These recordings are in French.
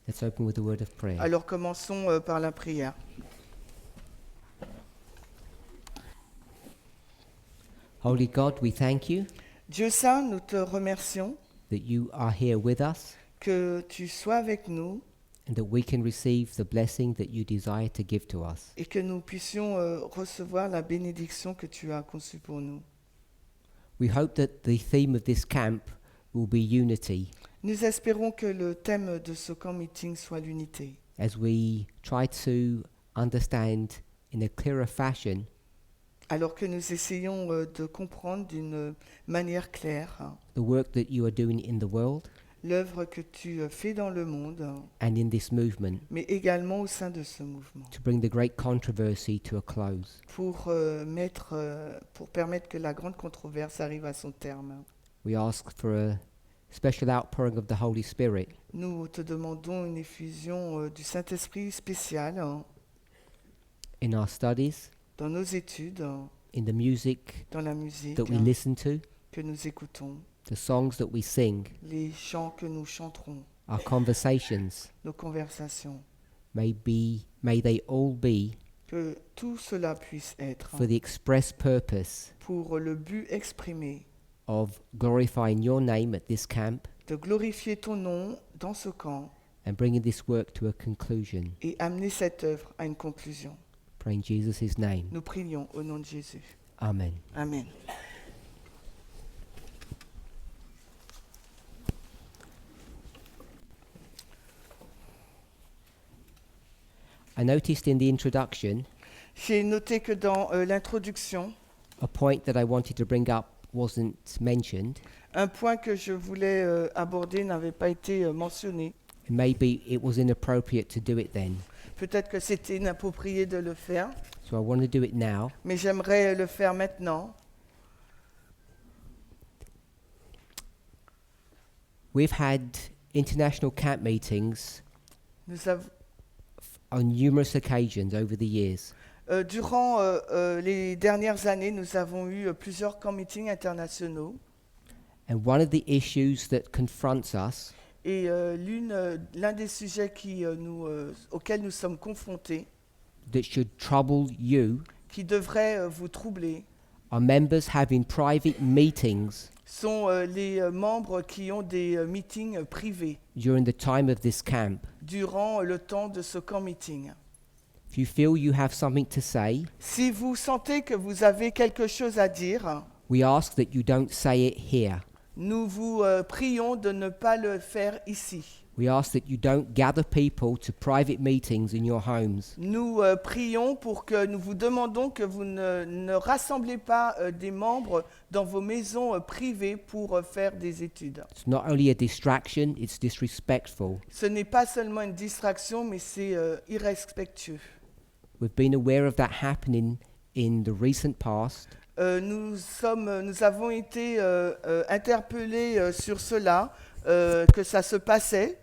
Let's open with a word of prayer. Alors commençons par la prière. Holy God, we thank you Dieu saint, nous te remercions that you are here with us que tu sois avec nous and that we can receive the blessing that you desire to give to us. et que nous puissions recevoir la bénédiction que tu as conçue pour nous. We hope that the theme of this camp will be unity Nous espérons que le thème de ce camp meeting soit l'unité. as we try to understand in a clearer fashion Alors que nous essayons de comprendre d'une manière claire the work that you are doing in the world l'œuvre que tu fais dans le monde, and in this movement mais également au sein de ce mouvement, to bring the great controversy to a close. pour permettre que la grande controverse arrive à son terme. We ask for a special outpouring of the Holy Spirit Nous te demandons une effusion du Saint-Esprit spéciale in our studies, dans nos études, in the music dans la musique that we listen to, que nous écoutons, the songs that we sing, les chants que nous chanterons, our conversations. nos conversations, May they all be que tout cela puisse être for the express purpose pour le but exprimé of glorifying your name at this camp de glorifier ton nom dans ce camp and bringing this work to a conclusion. et amener cette œuvre à une conclusion. Pray in Jesus' name. Nous prions au nom de Jésus. Amen. Amen. I noticed in the introduction J'ai noté que dans l'introduction, a point that I wanted to bring up wasn't mentioned. un point que je voulais aborder n'avait pas été mentionné. Maybe it was inappropriate to do it then. Peut-être que c'était inapproprié de le faire, So I want to do it now. mais j'aimerais le faire maintenant. We've had international camp meetings Nous avons on numerous occasions over the years. Durant les dernières années, nous avons eu plusieurs camp meetings internationaux And one of the issues that confronts us et l'un des sujets auxquels nous sommes confrontés, that should trouble you qui devrait vous troubler, are members having private meetings sont les membres qui ont des meetings privés during the time of this camp. durant le temps de ce camp meeting. If you feel you have something to say, Si vous sentez que vous avez quelque chose à dire, we ask that you don't say it here. nous vous prions de ne pas le faire ici. We ask that you don't gather people to private meetings in your homes. Nous prions pour que nous vous demandons que vous ne rassemblez pas des membres dans vos maisons privées pour faire des études. It's not only a distraction, it's disrespectful. Ce n'est pas seulement une distraction, mais c'est irrespectueux. We've been aware of that happening in the recent past, Nous avons été interpellés sur cela, que ça se passait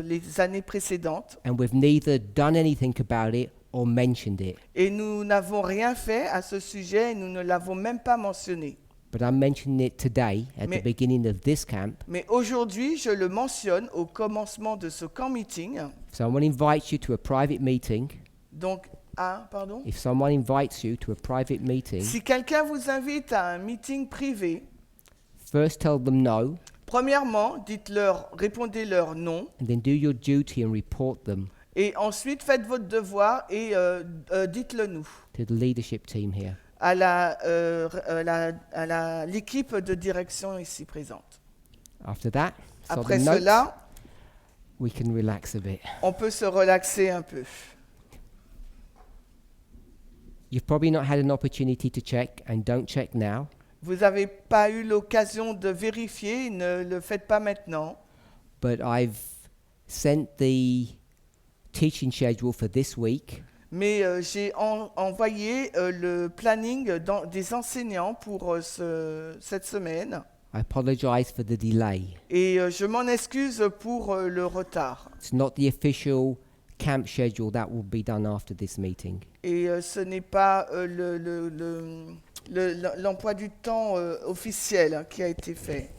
les années précédentes, and we've neither done anything about it or mentioned it. et nous n'avons rien fait à ce sujet et nous ne l'avons même pas mentionné. But I'm mentioning it today at Mais- the beginning of this camp. Mais aujourd'hui, je le mentionne au commencement de ce camp meeting. If someone invites you to a private meeting, Donc, pardon. if someone invites you to a private meeting, Si quelqu'un vous invite à un meeting privé, first tell them no, premièrement, répondez-leur non, and then do your duty and report them et ensuite faites votre devoir et dites-le nous to the leadership team here. à l'équipe de direction ici présente. After that, so Après the notes, cela, we can relax a bit. on peut se relaxer un peu. You've probably not had an opportunity to check, and don't check now. Vous n'avez pas eu l'occasion de vérifier, ne le faites pas maintenant. But I've sent the teaching schedule for this week mais j'ai envoyé le planning des enseignants pour cette semaine. I apologize for the delay. Et je m'en excuse pour le retard. It's not the official camp schedule. That will be done after this meeting. Et ce n'est pas l'emploi du temps officiel qui a été fait.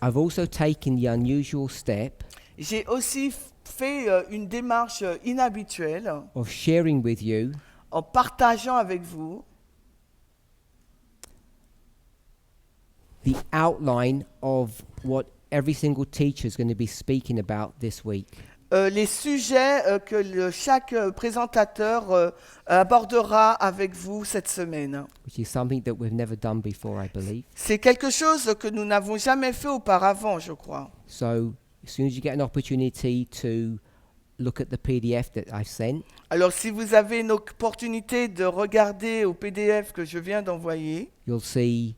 I've also taken the unusual step J'ai aussi fait une démarche inhabituelle of sharing with you en partageant avec vous the outline of what every single teacher is going to be speaking about this week. les sujets que chaque présentateur abordera avec vous cette semaine. Which is something that we've never done before, I believe. C'est quelque chose que nous n'avons jamais fait auparavant, je crois. So as soon as you get an opportunity to look at the PDF that I've sent, Alors si vous avez une opportunité de regarder au PDF que je viens d'envoyer, you'll see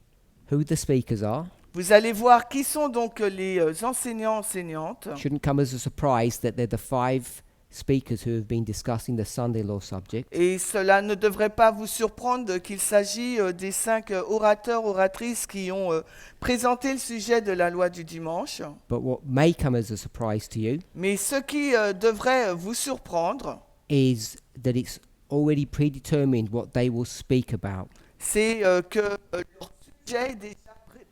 who the speakers are. vous allez voir qui sont donc les enseignants-enseignantes. Shouldn't come as a surprise that they're the 5 speakers who have been discussing the Sunday law subject. Et cela ne devrait pas vous surprendre qu'il s'agit des 5 orateurs, oratrices qui ont présenté le sujet de la loi du dimanche. But what may come as a surprise to you Mais ce qui devrait vous surprendre, is that it's already predetermined what they will speak about. c'est que leur sujet est déjà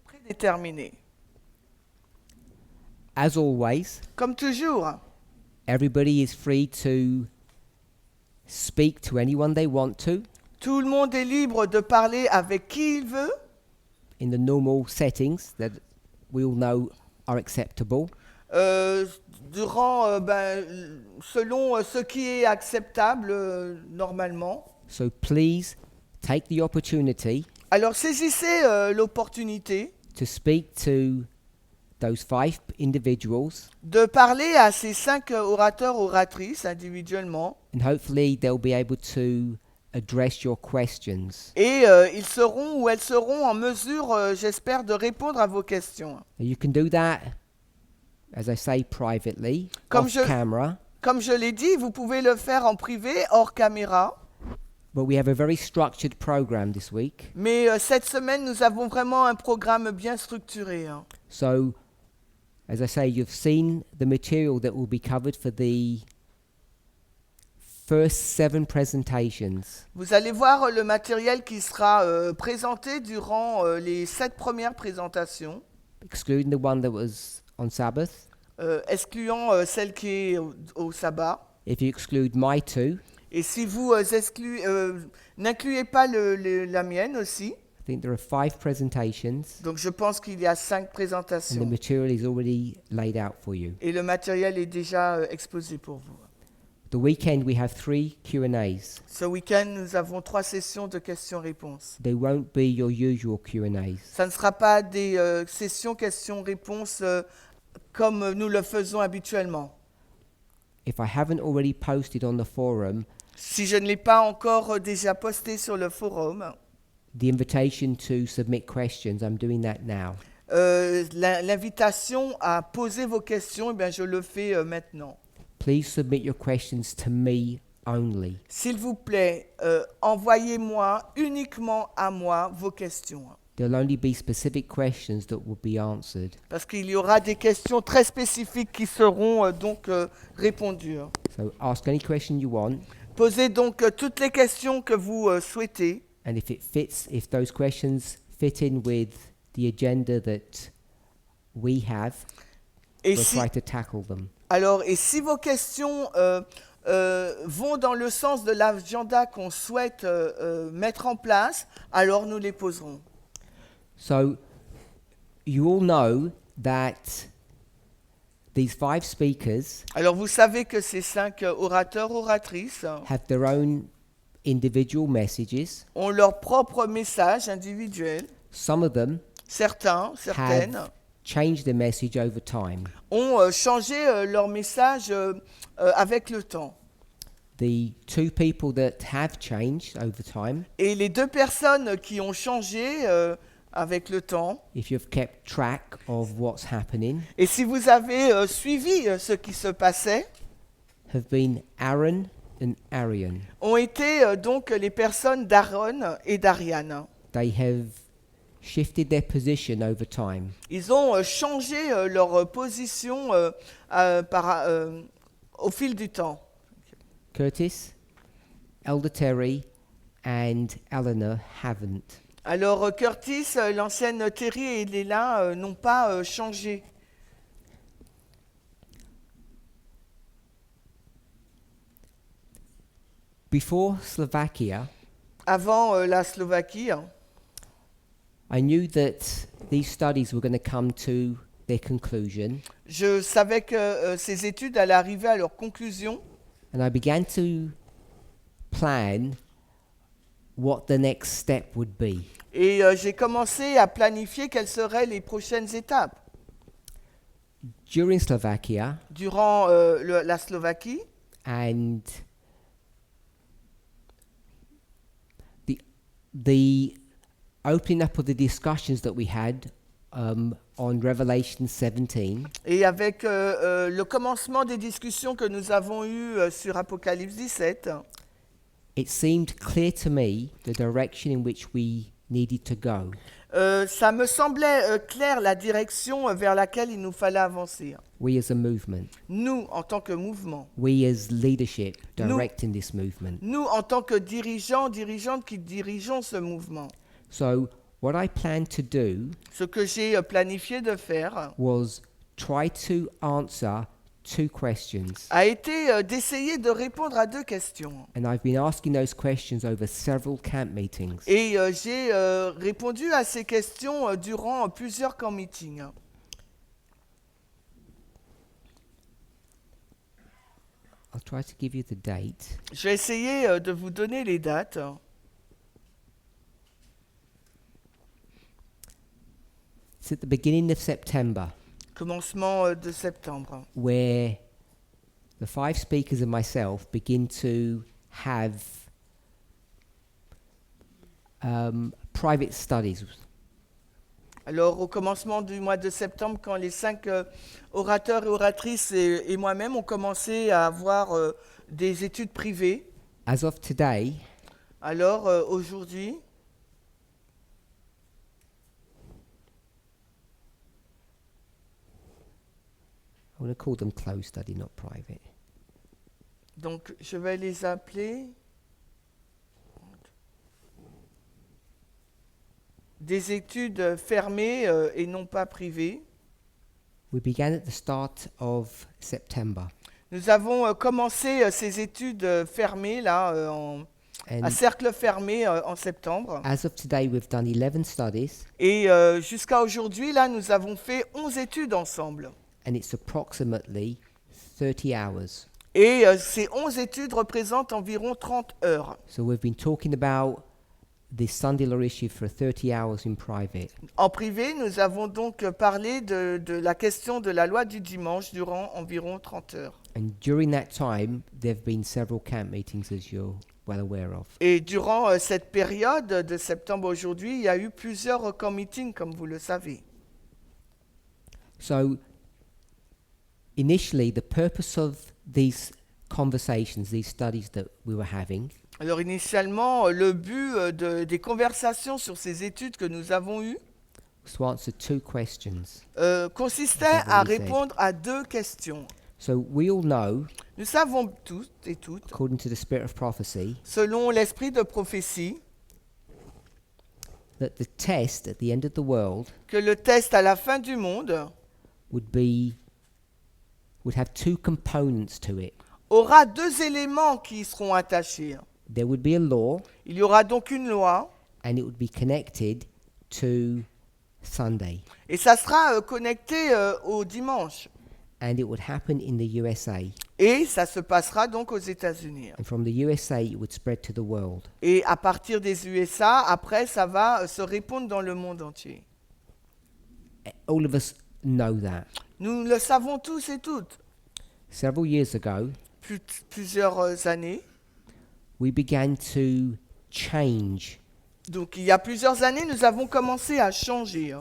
prédéterminé. As always, Comme toujours, everybody is free to speak to anyone they want to tout le monde est libre de parler avec qui il veut, in the normal settings that we all know are acceptable. Selon ce qui est acceptable normalement. So please take the opportunity Alors saisissez l'opportunité to speak to those 5 individuals, de parler à ces 5 orateurs, oratrices individuellement, and hopefully they'll be able to address your questions. et ils seront ou elles seront en mesure, j'espère, de répondre à vos questions. And you can do that, as I say, privately, Comme off je- camera. Comme je l'ai dit, vous pouvez le faire en privé, hors caméra, But we have a very structured program this week. mais cette semaine, nous avons vraiment un programme bien structuré. So, as I say, you've seen the material that will be covered for the first 7 presentations. Vous allez voir le matériel qui sera présenté durant les 7 premières présentations, Excluding the one that was on Sabbath. excluant celle qui est au sabbat. If you exclude my 2, Et si vous n'incluez pas la mienne aussi, I think there are 5 presentations, donc je pense qu'il y a 5 and the présentations. material is already laid out for you. Et le matériel est déjà exposé pour vous. The weekend we have 3 Q&As. Ce week-end, nous avons 3 sessions de questions-réponses. They won't be your usual Q&As. Ça ne sera pas des sessions questions-réponses comme nous le faisons habituellement. If I haven't already posted on the forum Si je ne l'ai pas encore déjà posté sur le forum, the invitation to submit questions, I'm doing that now. l'invitation à poser vos questions, eh bien, je le fais maintenant. Please submit your questions to me only. S'il vous plaît, envoyez-moi uniquement à moi vos questions. There'll only be specific questions that will be answered. Parce qu'il y aura des questions très spécifiques qui seront donc répondues. So ask any question you want, Posez donc toutes les questions que vous souhaitez. and if those questions fit in with the agenda that we have, Et we'll si, try to tackle them. et si vos questions vont dans le sens de l'agenda qu'on souhaite mettre en place, alors nous les poserons. So you all know that these 5 speakers Alors vous savez que ces 5 orateurs, oratrices have their own individual messages. ont leur propre message individuel. Some of them Certaines have changed their message over time. ont changé leur message avec le temps. The 2 people that have changed over time, Et les 2 personnes qui ont changé avec le temps, if you've kept track of what's happening, et si vous avez suivi ce qui se passait, have been Aaron and Aaron. ont été donc les personnes d'Aaron et d'Ariane. They have shifted their position over time. Ils ont changé leur position au fil du temps. Curtis, Elder Terry, and Eleanor haven't. Alors Curtis, l'ancienne Terry et Léla n'ont pas changé. Before Slovakia, Avant la Slovaquie, I knew that these studies were going to come to their conclusion, je savais que ces études allaient arriver à leur conclusion and I began to plan what the next step would be. et j'ai commencé à planifier quelles seraient les prochaines étapes. During Slovakia Durant la Slovaquie and the opening up of the discussions that we had on Revelation 17, et avec le commencement des discussions que nous avons eues sur Apocalypse 17, it seemed clear to me the direction in which we needed to go. ça me semblait clair la direction vers laquelle il nous fallait avancer. We as a movement, Nous, en tant que mouvement, we as leadership Nous- directing this movement. nous, en tant que dirigeants, dirigeantes qui dirigeons ce mouvement. So what I planned to do Ce que j'ai planifié de faire was try to answer 2 questions. a été d'essayer de répondre à 2 questions. And I've been asking those questions over several camp meetings. Et j'ai répondu à ces questions durant plusieurs camp meetings. I'll try to give you the date. Je vais essayer de vous donner les dates. It's at the beginning of September, Commencement de septembre, where the 5 speakers and myself begin to have private studies. Alors au commencement du mois de septembre, quand les 5 orateurs et oratrices et moi-même ont commencé à avoir des études privées, As of today, alors aujourd'hui, I want to call them closed study, not private. donc je vais les appeler des études fermées et non pas privées. We began at the start of September, Nous avons commencé ces études fermées là, à and cercle fermé en septembre. as of today, we've done 11 studies, Et jusqu'à aujourd'hui, là, nous avons fait 11 études ensemble. and it's approximately 30 hours. Et ces 11 études représentent environ 30 heures. So we've been talking about the Sunday law issue for 30 hours in private. En privé, nous avons donc parlé de la question de la loi du dimanche durant environ 30 heures. And during that time, there have been several camp meetings, as you're well aware of. Et durant cette période de septembre aujourd'hui, il y a eu plusieurs camp meetings, comme vous le savez. So initially, the purpose of these conversations, these studies that we were having, Alors initialement, le but des conversations sur ces études que nous avons eues was to answer 2 questions. consistait That's what à we said. répondre à 2 questions. So we all know, Nous savons tous et toutes, according to the spirit of prophecy, selon l'esprit de prophétie, that the test at the end of the world que le test à la fin du monde would have 2 components to it. aura 2 éléments qui y seront attachés. There would be a law, Il y aura donc une loi and it would be connected to Sunday, et ça sera connecté au dimanche. and it would happen in the USA, Et ça se passera donc aux États-Unis. and from the USA it would spread to the world. Et à partir des USA, après, ça va se répandre dans le monde entier. All of us know that. Nous le savons tous et toutes. Several years ago, Plusieurs années. we began to change Donc il y a plusieurs années, nous avons commencé à changer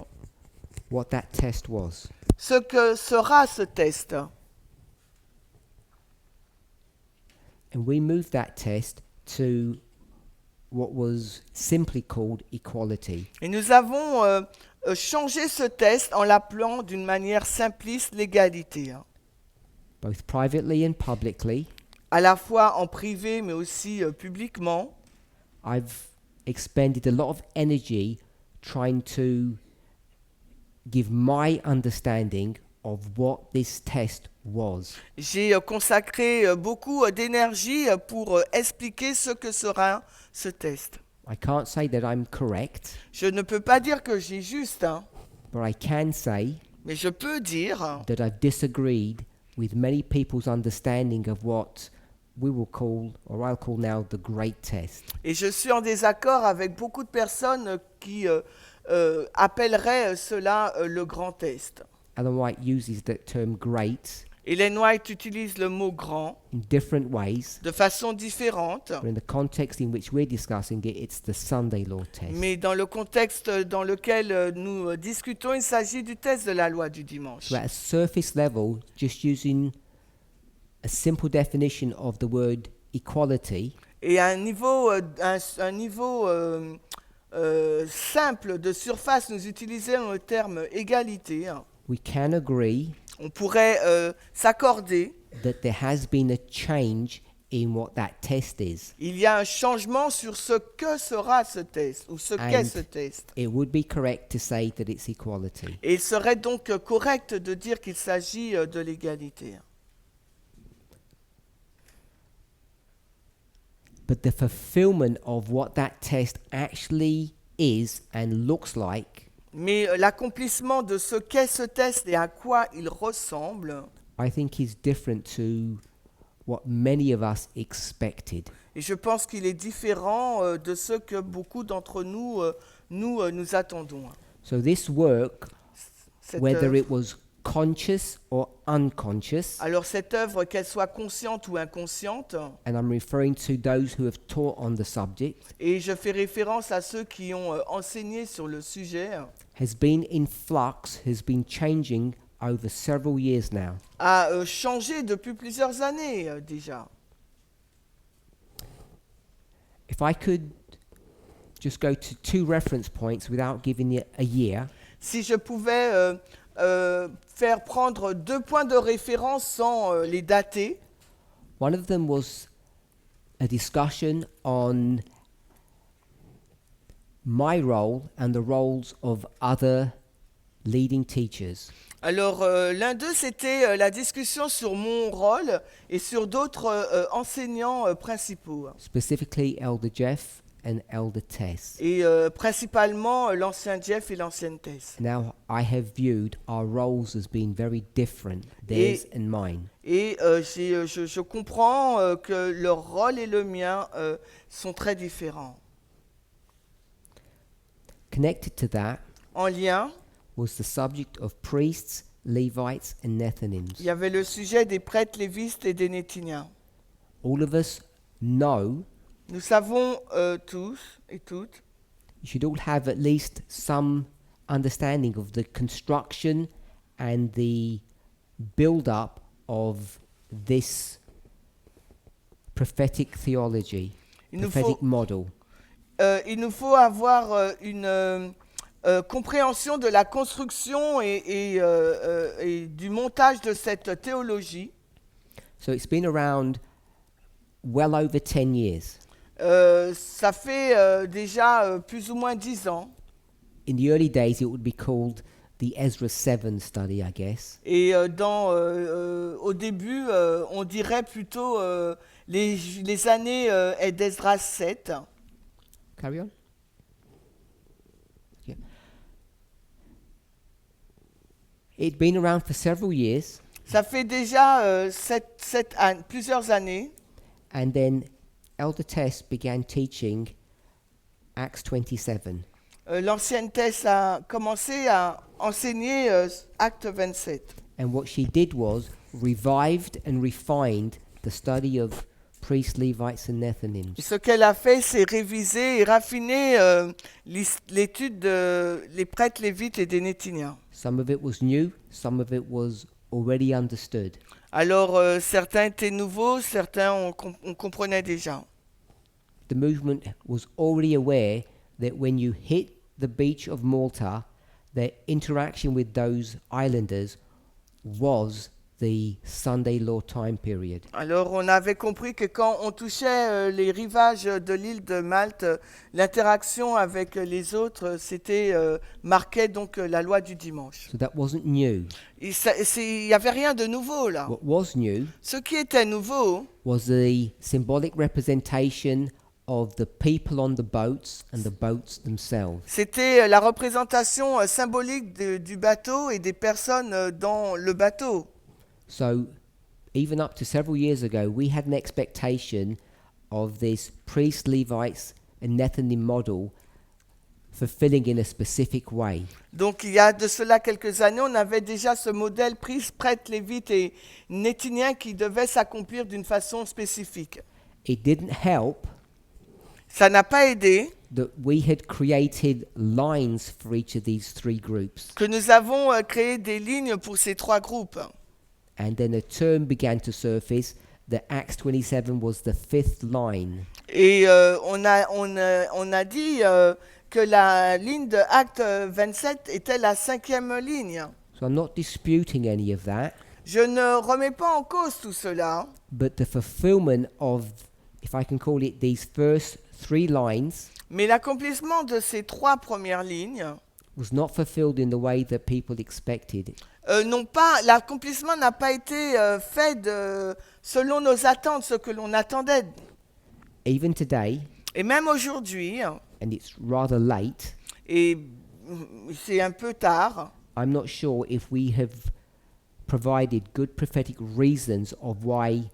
what that test was. ce que sera ce test. And we moved that test to what was simply called equality. Et nous avons changé ce test en l'appelant d'une manière simpliste l'égalité, hein. Both privately and publicly, À la fois en privé mais aussi publiquement. I've expended a lot of energy trying to give my understanding of what this test was. J'ai consacré beaucoup d'énergie pour expliquer ce que sera ce test. I can't say that I'm correct, Je ne peux pas dire que j'ai juste, hein, but I can say mais je peux dire that I've disagreed with many people's understanding of what we will call, or I'll call now, the great test. et je suis en désaccord avec beaucoup de personnes qui appelleraient cela le grand test. Ellen White uses that term great Ellen White utilise le mot grand in different ways, de façon différente, but in the context in which we're discussing it, it's the Sunday law test. mais dans le contexte dans lequel nous discutons, il s'agit du test de la loi du dimanche. So at a surface level, just using a simple definition of the word equality, Et à un niveau, simple de surface, nous utilisons le terme égalité, hein. we can agree On pourrait s'accorder. that there has been a change in what that test is. Il y a un changement sur ce que sera ce test, ou ce qu'est And ce test. it would be correct to say that it's equality. Et il serait donc correct de dire qu'il s'agit de l'égalité. But the fulfillment of what that test actually is and looks like, Mais l'accomplissement de ce qu'est ce test et à quoi il ressemble, I think is different to what many of us expected. et je pense qu'il est différent de ce que beaucoup d'entre nous, nous attendons. So this work, Cette whether œuvre- it was conscious or unconscious, Alors cette œuvre, qu'elle soit consciente ou inconsciente, and I'm referring to those who have taught on the subject, et je fais référence à ceux qui ont enseigné sur le sujet, has been in flux, has been changing over several years now. a changé depuis plusieurs années déjà. If I could just go to two reference points without giving you a year, Si je pouvais faire prendre 2 points de référence sans les dater, one of them was a discussion on my role and the roles of other leading teachers. alors l'un d'eux c'était la discussion sur mon rôle et sur d'autres enseignants principaux, Specifically Elder Jeff and Elder Tess. et principalement l'ancien Jeff et l'ancienne Tess. Now I have viewed our roles as being very different, theirs and mine. Et je comprends que leur rôle et le mien sont très différents. Connected to that En lien, was the subject of priests, Levites and Nethinims. il y avait le sujet des prêtres lévistes et des Néthiniens. All of us know, Nous savons tous et toutes you should all have at least some understanding of the construction and the build-up of this prophetic theology, Il nous prophetic faut- model. il nous faut avoir une compréhension de la construction et du montage de cette théologie. So it's been around well over 10 years. Ça fait déjà plus ou moins 10 ans. In the early days, it would be called the Ezra 7 study, I guess. Et au début, on dirait plutôt les années d'Esdras 7. Carry on. Yeah. It'd been around for several years, Ça fait déjà plusieurs années. and then Elder Tess began teaching Acts 27. L'ancienne Thèse a commencé à enseigner Acte 27. And what she did was revived and refined the study of priests, Levites, and Nethinims. Et ce qu'elle a fait, c'est réviser et raffiner l'étude des prêtres lévites et des Néthiniens. Some of it was new, some of it was already understood. Alors, certains étaient nouveaux, certains on comprenait déjà. The movement was already aware that when you hit the beach of Malta, the interaction with those islanders was the Sunday law time period. Alors, on avait compris que quand on touchait les rivages de l'île de Malte, l'interaction avec les autres, marquait donc la loi du dimanche. So that wasn't new. Il n'y avait rien de nouveau là. What was new Ce qui était nouveau, was the symbolic representation of the people on the boats and the boats themselves. c'était la représentation symbolique du bateau et des personnes dans le bateau. So even up to several years ago, we had an expectation of this priest, Levites, and Nethinim model fulfilling in a specific way. Donc il y a de cela quelques années, on avait déjà ce modèle prêtre, lévite et nétinien qui devait s'accomplir d'une façon spécifique. It didn't help Ça n'a pas aidé that we had created lines for each of these three groups. que nous avons créé des lignes pour ces trois groupes. And then a term began to surface that Acts 27 was the fifth line. Et on a dit que la ligne de Acte 27 était la 5e ligne. So I'm not disputing any of that, Je ne remets pas en cause tout cela, but the fulfillment of, if I can call it, these first three lines mais l'accomplissement de ces trois premières lignes, was not fulfilled in the way that people expected. l'accomplissement n'a pas été fait selon nos attentes, ce que l'on attendait. Even today, Et même aujourd'hui, and it's rather late, et c'est un peu tard, I'm not sure if we have provided good prophetic reasons of why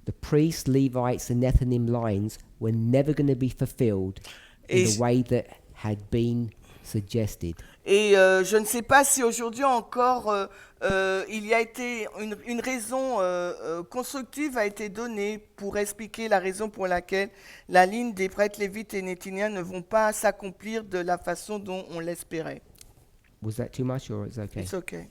the priests, Levites, and Nethinim lines were never going to be fulfilled in Et the way that had been suggested. et je ne sais pas si aujourd'hui encore il y a été une raison constructive a été donnée pour expliquer la raison pour laquelle la ligne des prêtres lévites et néthiniens ne vont pas s'accomplir de la façon dont on l'espérait. Was that too much or it's okay? It's okay.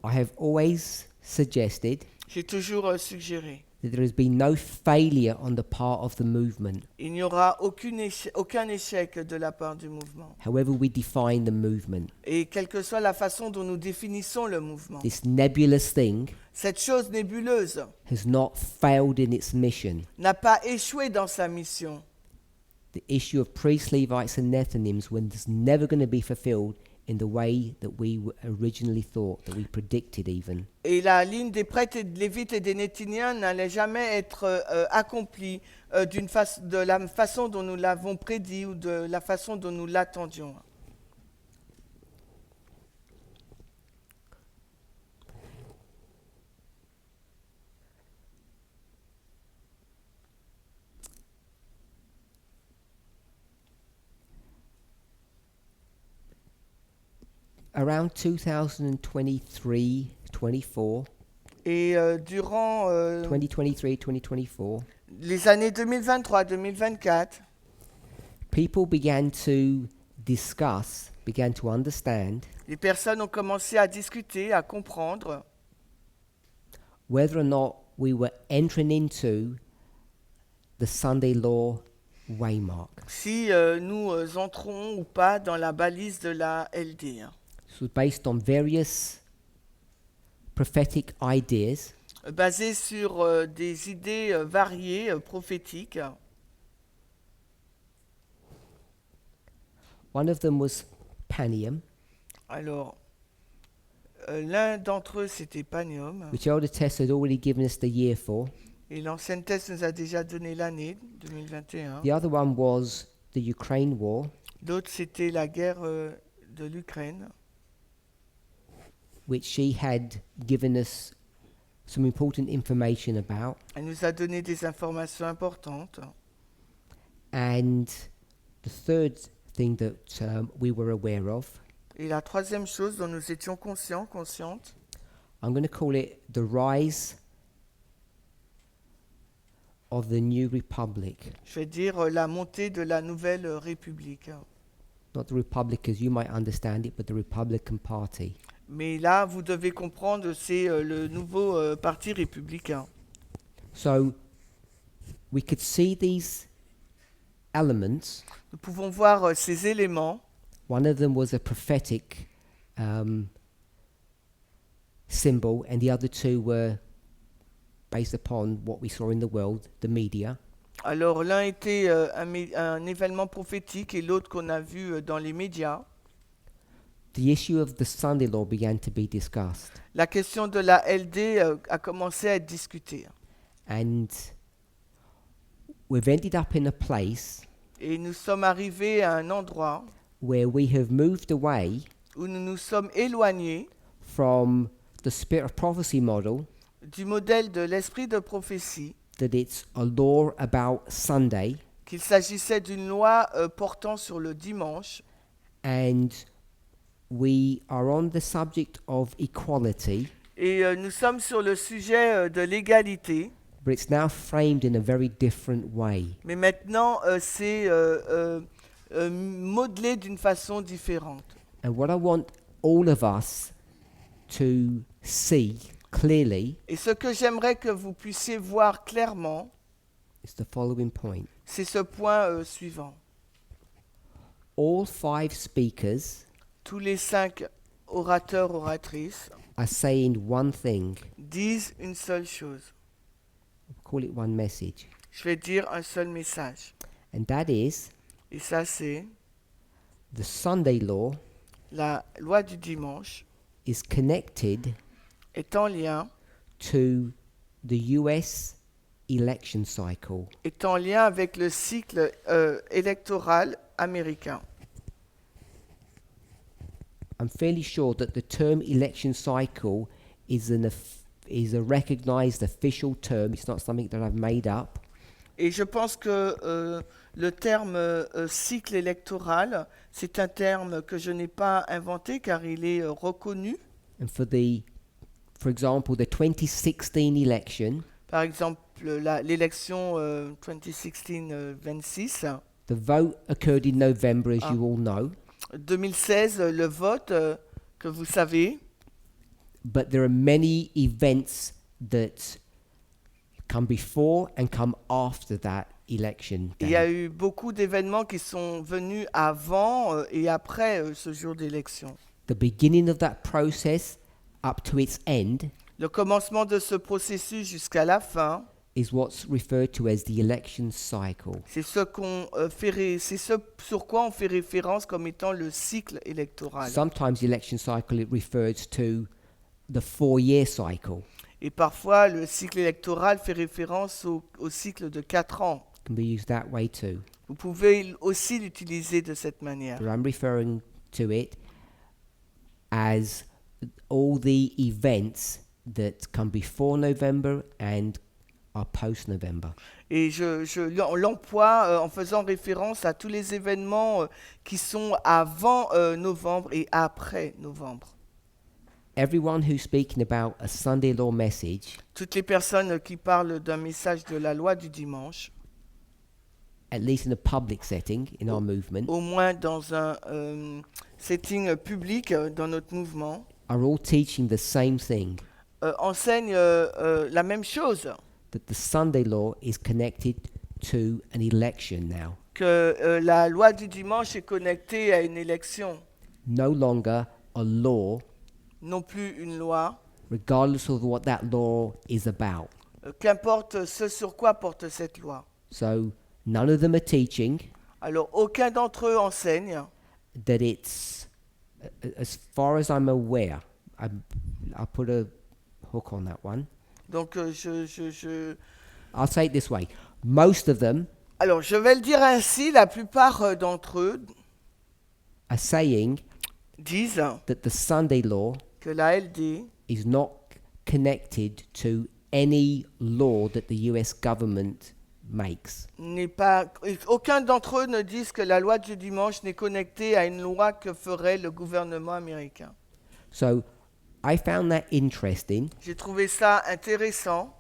I have always suggested J'ai toujours suggéré. that there has been no failure on the part of the movement, Il n'y aura aucun échec de la part du mouvement. however we define the movement. Et quelle que soit la façon dont nous définissons le mouvement, This nebulous thing cette chose nébuleuse has not failed in its mission. n'a pas échoué dans sa mission. The issue of priests, Levites, and Nethinims was never going to be fulfilled in the way that we originally thought, that we predicted even. Et la ligne des prêtres et des lévites et des néthiniens n'allait jamais être accomplie de la façon dont nous l'avons prédit ou de la façon dont nous l'attendions. Around 2023-24, Et durant 2023-2024, les années 2023-2024, people began to understand les personnes ont commencé à discuter, à comprendre whether or not we were entering into the Sunday law waymark. si nous entrons ou pas dans la balise de la LD. This was based on various prophetic ideas, Basé sur des idées variées, prophétiques. One of them was Panium, Alors, l'un d'entre eux, c'était Panium, which Elder Tess had already given us the year for. et l'ancienne thèse nous a déjà donné l'année 2021. The other one was the Ukraine war, L'autre, c'était la guerre de l'Ukraine, which she had given us some important information about. elle nous a donné des informations importantes. And the third thing that we were aware of, Et la troisième chose dont nous étions conscientes, I'm going to call it the rise of the new republic. je vais dire la montée de la nouvelle République. Not the republic as you might understand it, but the Republican Party. Mais là, vous devez comprendre, c'est le nouveau parti républicain. So we could see these elements. Nous pouvons voir ces éléments. One of them was a prophetic symbol, and the other two were based upon what we saw in the world, the media. Alors l'un était un événement prophétique et l'autre qu'on a vu dans les médias. The issue of the Sunday law began to be discussed, La question de la LD a commencé à être discutée. and we've ended up in a place Et nous sommes arrivés à un endroit where we have moved away où nous nous sommes éloignés from the spirit of prophecy model, du modèle de l'esprit de prophétie, that it's a law about Sunday, qu'il s'agissait d'une loi portant sur le dimanche, and we are on the subject of equality, et nous sommes sur le sujet de l'égalité, but it's now framed in a very different way. mais maintenant c'est modelé d'une façon différente. And what I want all of us to see clearly Et ce que j'aimerais que vous puissiez voir clairement, is the following point. c'est ce point suivant. All 5 speakers Tous les 5 orateurs, oratrices are saying one thing. disent une seule chose. Call it one message. Je vais dire un seul message. And that is Et ça, c'est the Sunday law la loi du dimanche is connected est en lien, to the US election cycle. est en lien avec le cycle électoral américain. I'm fairly sure that the term election cycle is is a recognized official term. It's not something that I've made up. Et je pense que le terme cycle électoral, c'est un terme que je n'ai pas inventé car il est reconnu. And for example, the 2016 election, Par exemple, l'élection 2016-26, the vote occurred in November, as you all know. 2016, le vote que vous savez, But there are many events that come before and come after that election il y a day. eu beaucoup d'événements qui sont venus avant et après ce jour d'élection. The beginning of that process up to its end Le commencement de ce processus jusqu'à la fin, is what's referred to as the election cycle. c'est c'est ce sur quoi on fait référence comme étant le cycle électoral. Sometimes the election cycle it refers to the 4-year cycle. Et parfois, le cycle électoral fait référence au cycle de 4 ans. It can be used that way too. Vous pouvez aussi l'utiliser de cette manière. But I'm referring to it as all the events that come before November and are post-November. Et on l'emploie en faisant référence à tous les événements qui sont avant novembre et après novembre. Everyone who's speaking about a Sunday law message, Toutes les personnes qui parlent d'un message de la loi du dimanche, at least in a public setting in our movement, au moins dans un setting public dans notre mouvement, are all teaching the same thing, enseignent la même chose, that the Sunday law is connected to an election now. que la loi du dimanche est connectée à une élection, No longer a law, non plus une loi, regardless of what that law is about. qu'importe ce sur quoi porte cette loi. So none of them are teaching Alors aucun d'entre eux enseigne, that it's, as far as I'm aware, I'll put a hook on that one. donc I'll say it this way. Most of them Alors je vais le dire ainsi, la plupart d'entre eux are saying disent that the Sunday law que la LD is not connected to any law that the US government makes. n'est pas... Aucun d'entre eux ne disent que la loi du dimanche n'est connectée à une loi que ferait le gouvernement américain. So I found that interesting J'ai trouvé ça intéressant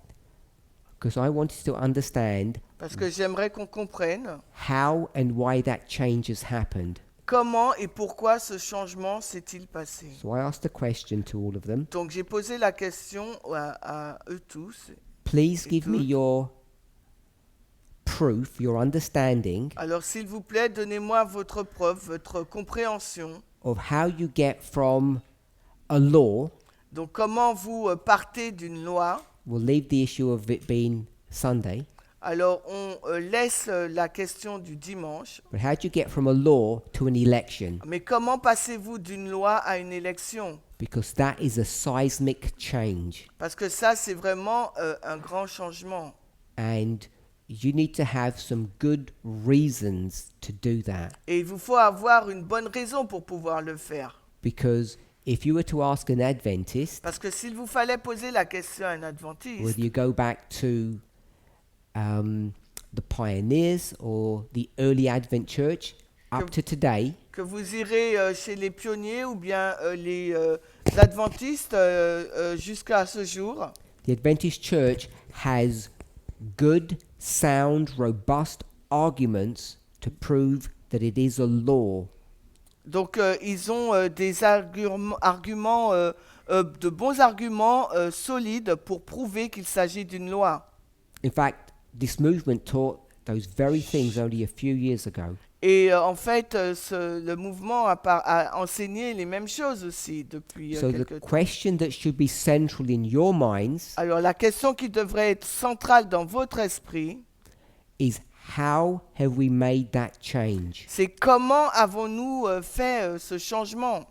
because I wanted to understand parce que j'aimerais qu'on comprenne how and why that change has happened. comment et pourquoi ce changement s'est-il passé? So I asked a question to all of them. Donc j'ai posé la question à eux tous Please et give me toutes. your proof, your understanding Alors s'il vous plaît, donnez-moi votre preuve, votre compréhension. of how you get from a law. Donc comment vous partez d'une loi? We'll leave the issue of it being Sunday. Alors on laisse la question du dimanche. But how do you get from a law to an election? Mais comment passez-vous d'une loi à une élection? Because that is a seismic change. Parce que ça, c'est vraiment un grand changement. And you need to have some good reasons to do that. Et il vous faut avoir une bonne raison pour pouvoir le faire. Because if you were to ask an Adventist, Parce que s'il vous fallait poser la question à un adventiste, whether you go back to the pioneers or the early Advent church up to today, que vous irez chez les pionniers ou bien les adventistes jusqu'à ce jour, the Adventist church has good, sound, robust arguments to prove that it is a law. donc ils ont des arguments, de bons arguments solides pour prouver qu'il s'agit d'une loi. In fact, this movement taught those very things only a few years ago. Et en fait, le mouvement a enseigné les mêmes choses aussi depuis So the quelques temps. question that should be central in your minds Alors la question qui devrait être centrale dans votre esprit, is how have we made that change? c'est comment avons-nous fait ce changement?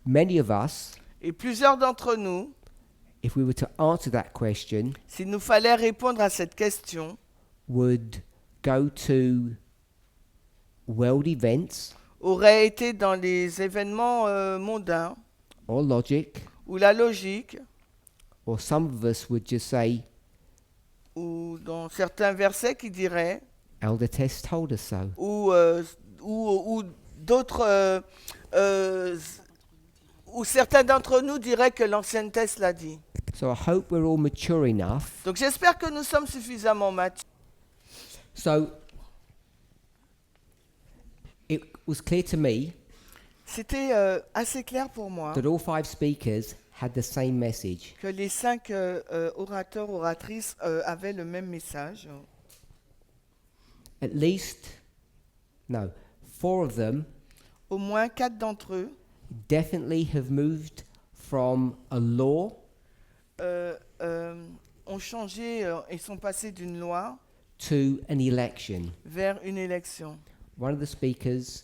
Many of us, Et plusieurs d'entre nous, if we were to answer that question, s'il nous fallait répondre à cette question, would go to world events auraient été dans les événements mondains or logic, ou la logique, or some of us would just say, ou dans certains versets qui diraient, Elder Tess told us so. ou d'autres, ou certains d'entre nous diraient que l'ancienne Thèse l'a dit. So I hope we're all mature enough. Donc j'espère que nous sommes suffisamment matures. So it was clear to me C'était assez clair pour moi that all 5 speakers had the same message. que les 5 orateurs, oratrices avaient le même message. At least, no, 4 of them Au moins 4 d'entre eux definitely have moved from a law ont changé et sont passés d'une loi to an election. vers une élection. One of the speakers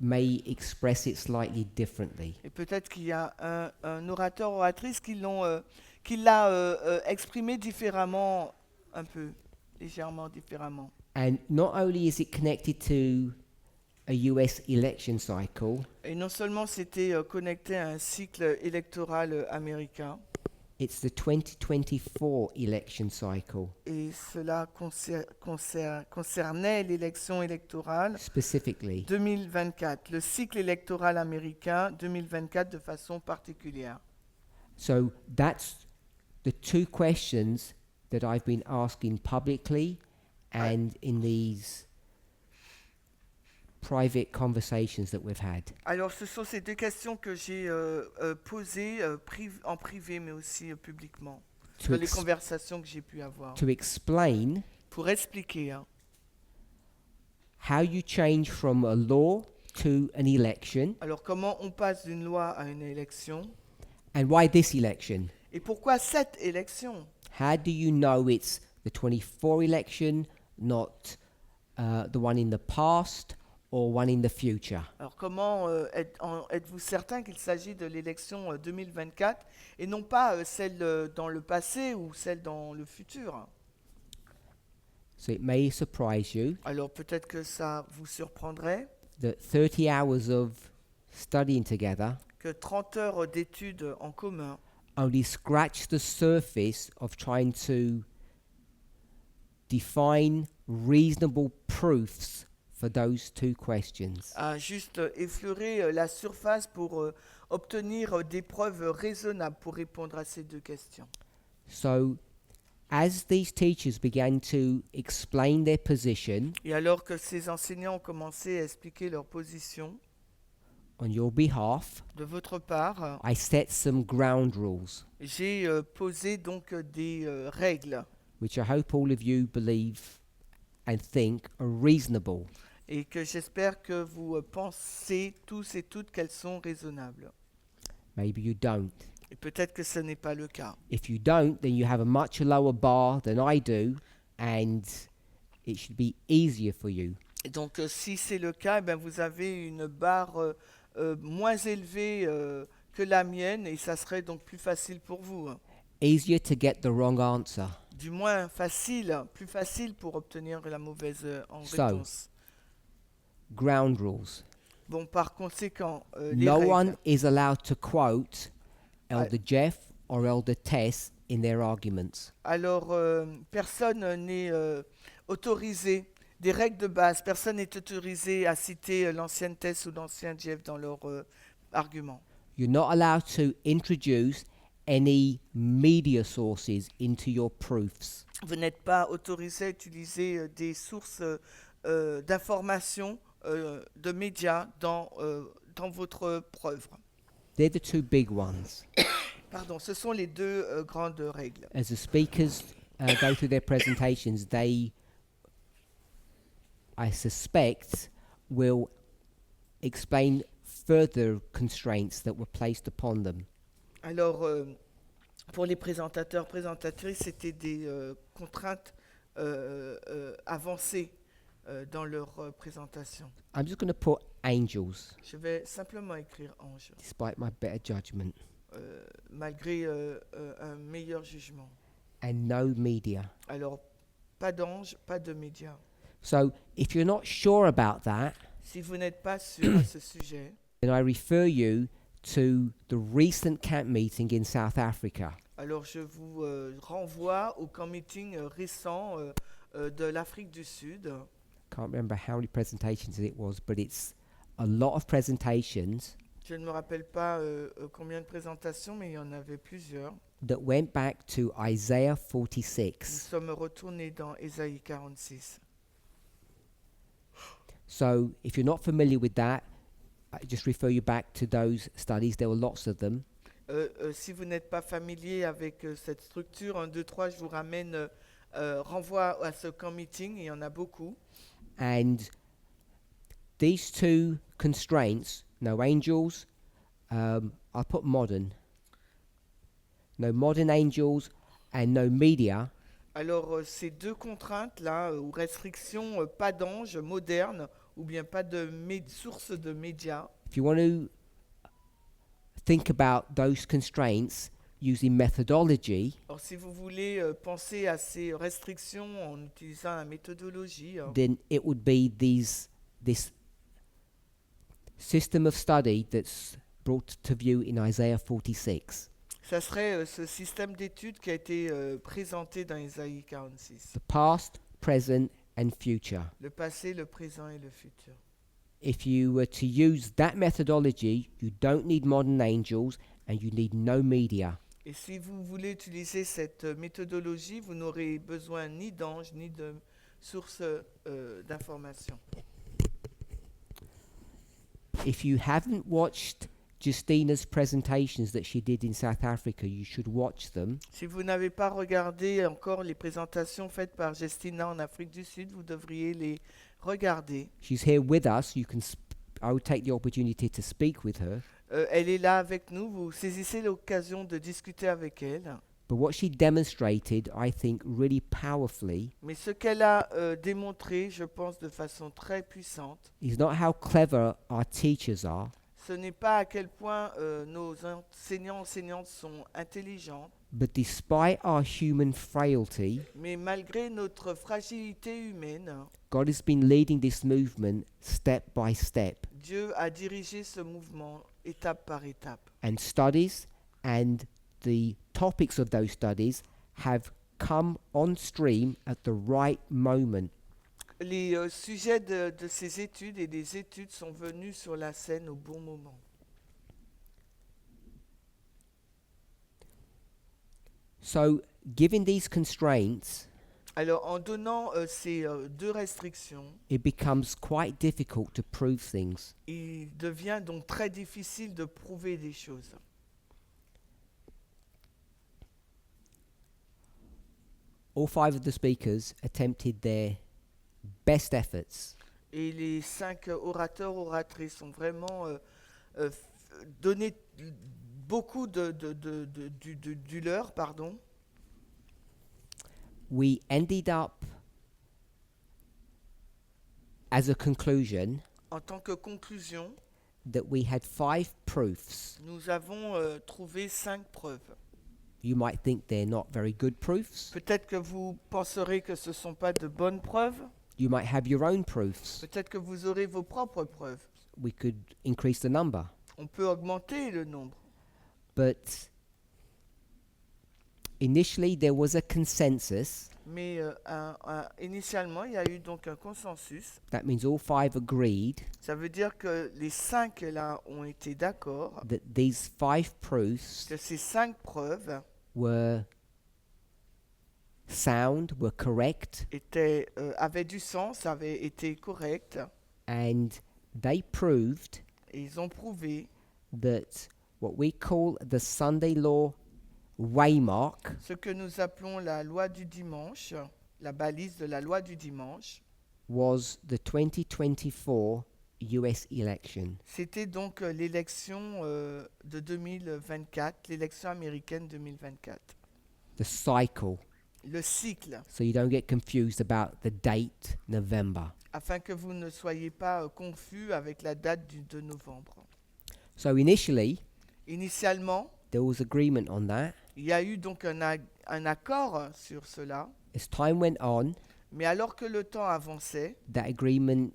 may express it slightly differently. Et peut-être qu'il y a un orateur, oratrice qui l'a exprimé différemment, un peu, légèrement différemment. And not only is it connected to a US election cycle, Et non seulement c'était connecté à un cycle électoral américain, it's the 2024 election cycle et cela concernait l'élection électorale specifically. 2024, le cycle électoral américain 2024 de façon particulière. So that's the 2 questions that I've been asking publicly and in these private conversations that we've had. Alors ce sont ces 2 questions que j'ai posées en privé mais aussi publiquement, To, dans les ex- conversations que j'ai pu avoir. to explain Pour expliquer how you change from a law to an election alors comment on passe d'une loi à une élection and why this election. et pourquoi cette élection. How do you know it's the 24 election, not the one in the past or one in the future? Alors comment êtes-vous certain qu'il s'agit de l'élection 2024 et non pas celle dans le passé ou celle dans le futur? So it may surprise you Alors peut-être que ça vous surprendrait that 30 hours of studying together que 30 heures d'études en commun only scratch the surface of trying to define reasonable proofs for those 2 questions. a juste effleuré la surface pour obtenir des preuves raisonnables pour répondre à ces 2 questions. So as these teachers began to explain their position Et alors que ces enseignants ont commencé à expliquer leur position, on your behalf, de votre part, I set some ground rules, j'ai posé donc des règles which I hope all of you believe and think are reasonable. et que j'espère que vous pensez tous et toutes qu'elles sont raisonnables. Maybe you don't. Et peut-être que ce n'est pas le cas. If you don't, then you have a much lower bar than I do, and it should be easier for you. Et donc si c'est le cas, eh bien, vous avez une barre moins élevée que la mienne et ça serait donc plus facile pour vous. Easier to get the wrong answer. Du moins facile, plus facile pour obtenir la mauvaise So, réponse. Ground rules. Bon, par conséquent, les No règles. one is allowed to quote Ah. Elder Jeff or Elder Tess in their arguments. Alors, personne n'est autorisé, des règles de base, personne n'est autorisé à citer l'ancienne Tess ou l'ancien Jeff dans leurs arguments. You're not allowed to introduce any media sources into your proofs. Vous n'êtes pas autorisé à utiliser des sources d'informations de médias dans votre preuve. They're the two big ones. Pardon, ce sont les deux grandes règles. As the speakers go through their presentations, they, I suspect, will explain further constraints that were placed upon them. Alors, pour les présentateurs, présentatrices, c'était des contraintes avancées dans leur présentation. I'm just going to put angels, Je vais simplement écrire ange, despite my better judgment, malgré un meilleur jugement. and no media. Alors, pas d'ange, pas de médias. So, if you're not sure about that, Si vous n'êtes pas sûr à ce sujet, then I refer you to the recent camp meeting in South Africa. alors je vous renvoie au camp meeting récent de l'Afrique du Sud. Can't remember how many presentations it was, but it's a lot of presentations Je ne me rappelle pas combien de présentations, mais il y en avait plusieurs. that went back to Isaiah Nous 46. sommes retournés dans Ésaïe 46. So, if you're not familiar with that, I just refer you back to those studies. There were lots of them. Si vous n'êtes pas familier avec cette structure, 1, 2, 3, je vous ramène, renvoie à ce camp meeting, il y en a beaucoup. And these two constraints, no angels, I'll put modern, no modern angels and no media, Alors, ces deux contraintes-là, ou restrictions, pas d'ange moderne, ou bien pas de source de médias, if you want to think about those constraints using methodology, alors si vous voulez penser à ces restrictions en utilisant la méthodologie, then it would be this system of study that's brought to view in Isaiah 46. ça serait ce système d'études qui a été présenté dans Ésaïe 46. The past, present and future. Le passé, le présent et le futur. If you were to use that methodology, you don't need modern angels and you need no media. Et si vous voulez utiliser cette méthodologie, vous n'aurez besoin ni d'anges, ni de sources d'informations. If you haven't watched Justina's presentations that she did in South Africa, you should watch them. Si vous n'avez pas regardé encore les présentations faites par Justina en Afrique du Sud, vous devriez les regarder. She's here with us. You can I would take the opportunity to speak with her. Elle est là avec nous, vous saisissez l'occasion de discuter avec elle. But what she demonstrated, I think, really powerfully, Mais ce qu'elle a démontré, je pense de façon très puissante, is not how clever our teachers are, ce n'est pas à quel point nos enseignantes sont intelligentes, but despite our human frailty, mais malgré notre fragilité humaine, God has been leading this movement step by step. Dieu a dirigé ce mouvement étape par étape. And studies and the topics of those studies have come on stream at the right moment. Les sujets de ces études et des études sont venus sur la scène au bon moment. So Given these constraints, Alors, en donnant ces deux restrictions, it becomes quite difficult to prove things. il devient donc très difficile de prouver des choses. All 5 of the speakers attempted their best efforts Et les 5 orateurs, oratrices ont vraiment donné beaucoup du leur, pardon. We ended up, as a conclusion, En tant que conclusion, that we had 5 proofs. nous avons trouvé 5 preuves. You might think they're not very good proofs. Peut-être que vous penserez que ce ne sont pas de bonnes preuves. You might have your own proofs. Peut-être que vous aurez vos propres preuves. We could increase the number. On peut augmenter le nombre. But initially there was a consensus. Mais initialement, il y a eu donc un consensus. That means all 5 agreed Ça veut dire que les 5 là ont été d'accord that these 5 proofs que ces 5 preuves were sound, were correct, avaient du sens, avaient été correctes. and they proved Et ils ont prouvé that what we call the Sunday law waymark ce que nous appelons la loi du dimanche, la balise de la loi du dimanche. was the 2024 US election. C'était donc l'élection de 2024, l'élection américaine 2024. The cycle, Le cycle, so you don't get confused about the date, November. afin que vous ne soyez pas confus avec la date du 2 novembre. So initially, Initialement, there was agreement on that. il y a eu donc un accord sur cela, As time went on, mais alors que le temps avançait, that agreement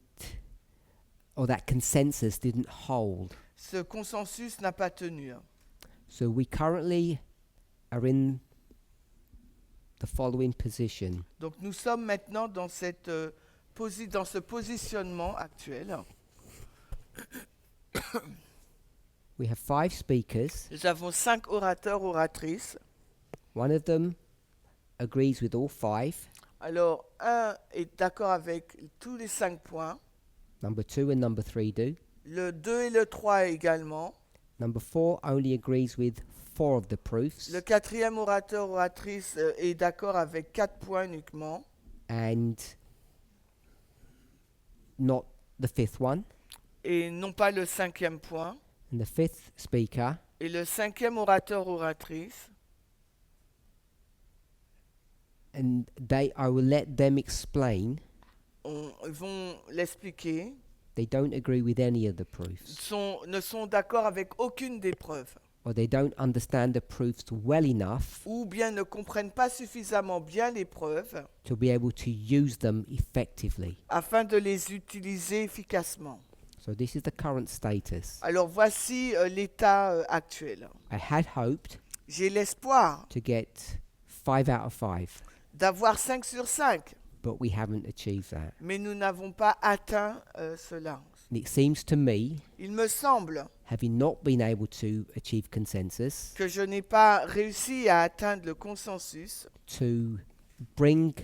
or that consensus didn't hold. ce consensus n'a pas tenu. So we currently are in the following position. Donc nous sommes maintenant dans dans ce positionnement actuel. We have 5 speakers. Nous avons 5 orateurs, oratrices. One of them agrees with all 5. Alors, un est d'accord avec tous les 5 points. Number 2 and number 3 do. Le 2 et le 3 également. Number 4 only agrees with 4 of the proofs. Le 4e orateur, oratrice est d'accord avec 4 points uniquement. And not the 5th one. Et non pas le 5e point. And the 5th speaker Et le 5e orateur, oratrice, and I will let them explain. vont l'expliquer, They don't agree with any of the proofs, ne sont d'accord avec aucune des preuves, or they don't understand the proofs well enough ou bien ne comprennent pas suffisamment bien les preuves to be able to use them effectively. afin de les utiliser efficacement. So this is the current status. Alors voici l'état actuel. I had hoped J'ai l'espoir to get 5 out of 5, d'avoir 5 sur 5, but we haven't achieved that. mais nous n'avons pas atteint cela. And it seems to me, Il me semble having not been able to achieve consensus, que je n'ai pas réussi à atteindre le consensus to bring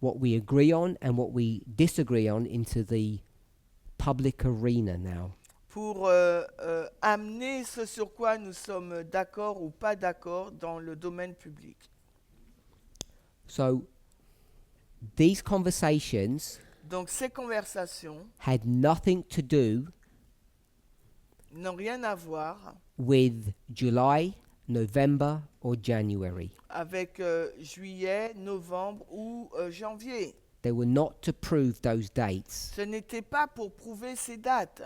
what we agree on and what we disagree on into the public arena now. pour amener ce sur quoi nous sommes d'accord ou pas d'accord dans le domaine public. So these conversations Donc ces conversations had nothing to do n'ont rien à voir with July, November or January. avec juillet, novembre ou janvier. They were not to prove those dates. Ce n'était pas pour prouver ces dates,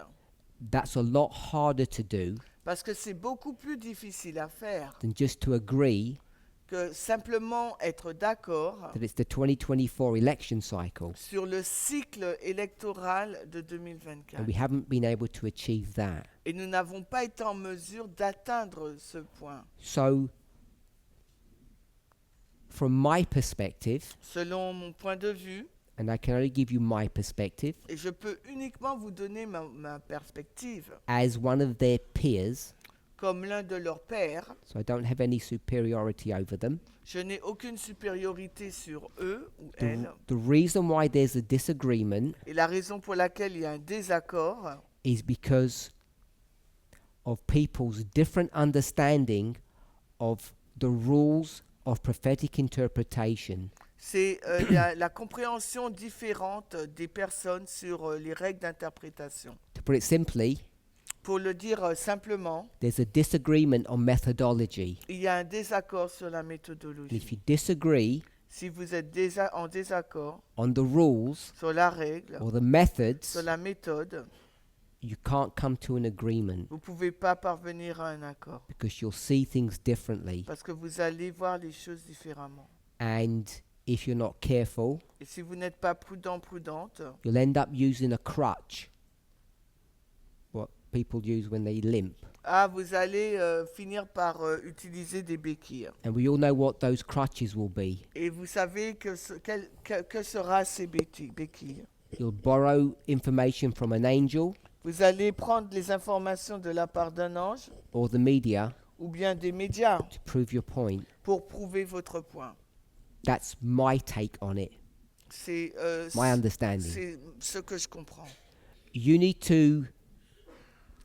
That's a lot harder to do parce que c'est beaucoup plus difficile à faire than just to agree que simplement être d'accord that it's the 2024 election cycle. sur le cycle électoral de 2024. And we haven't been able to achieve that. Et nous n'avons pas été en mesure d'atteindre ce point. So, from my perspective, Selon mon point de vue, and I can only give you my perspective, et je peux uniquement vous donner ma perspective, as one of their peers, comme l'un de leurs pères. so I don't have any superiority over them. Je n'ai aucune supériorité sur eux ou The, elles. the reason why there's a disagreement Et la raison pour laquelle il y a un désaccord, is because of people's different understanding of the rules of prophetic interpretation. c'est la compréhension différente des personnes sur les règles d'interprétation. To put it simply, Pour le dire simplement, there's a disagreement on methodology. il y a un désaccord sur la And if méthodologie. you disagree Si vous êtes en désaccord on the rules sur la règle, or the methods, sur la méthode, you can't come to an agreement vous ne pouvez pas parvenir à un accord. because you'll see things differently. Parce que vous allez voir les choses différemment. And if you're not careful, Et si vous n'êtes pas prudente, you'll end up using a crutch, what people use when they limp. vous allez finir par utiliser des béquilles. And we all know what those crutches will be. Et vous savez que sera ces béquilles. You'll borrow information from an angel Vous allez prendre les informations de la part d'un ange or the media ou bien des médias to prove your point. pour prouver votre point. That's my take on it, C'est my understanding. c'est ce que je comprends. You need to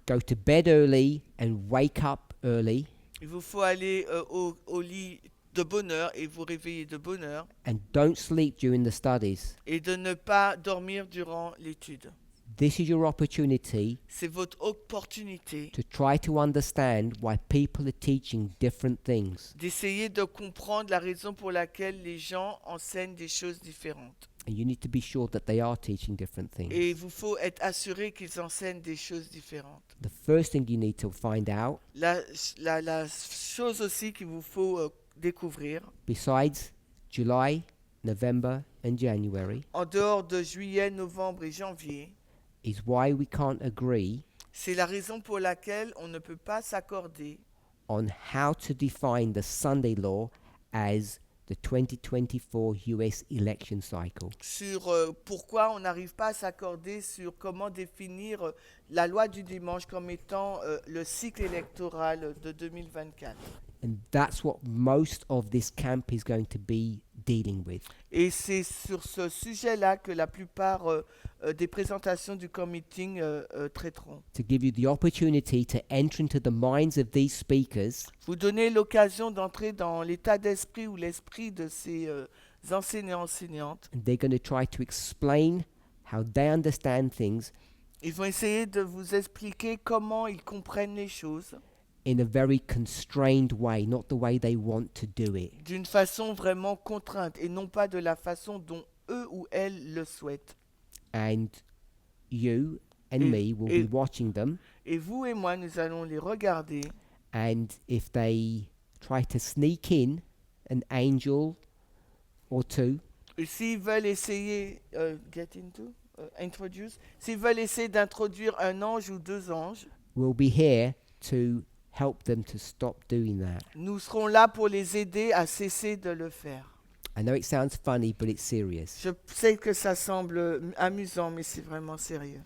go to bed early and wake up early Il vous faut aller au lit de bonne heure et vous réveiller de bonne heure and don't sleep during the studies. et de ne pas dormir durant l'étude. This is your opportunity C'est votre opportunité to try to understand why people are teaching different things. d'essayer de comprendre la raison pour laquelle les gens enseignent des choses différentes. And you need to be sure that they are teaching different things. Et il vous faut être assuré qu'ils enseignent des choses différentes. The first thing you need to find out, La chose aussi qu'il vous faut découvrir, besides July, November, and January, en dehors de juillet, novembre et janvier, is why we can't agree c'est la raison pour laquelle on ne peut pas s'accorder on how to define the Sunday law as the 2024 US election cycle. sur pourquoi on n'arrive pas à s'accorder sur comment définir la loi du dimanche comme étant le cycle électoral de 2024. And that's what most of this camp is going to be dealing with. Et c'est sur ce sujet-là que la plupart des présentations du committee traiteront. To give you the opportunity to enter into the minds of these speakers Vous donnez l'occasion d'entrer dans l'état d'esprit ou l'esprit de ces enseignants-enseignantes. and they're going to try to explain how they understand things Ils vont essayer de vous expliquer comment ils comprennent les choses in a very constrained way, not the way they want to do it. d'une façon vraiment contrainte et non pas de la façon dont eux ou elles le souhaitent. And you and Et- me will et- be watching them, Et vous et moi, nous allons les regarder. and if they try to sneak in an angel or two, Et s'ils veulent essayer, s'ils veulent essayer d'introduire un ange ou deux anges, we'll be here to help them to stop doing that. nous serons là pour les aider à cesser de le faire. I know it sounds funny, but it's serious. Je sais que ça semble amusant, mais c'est vraiment sérieux.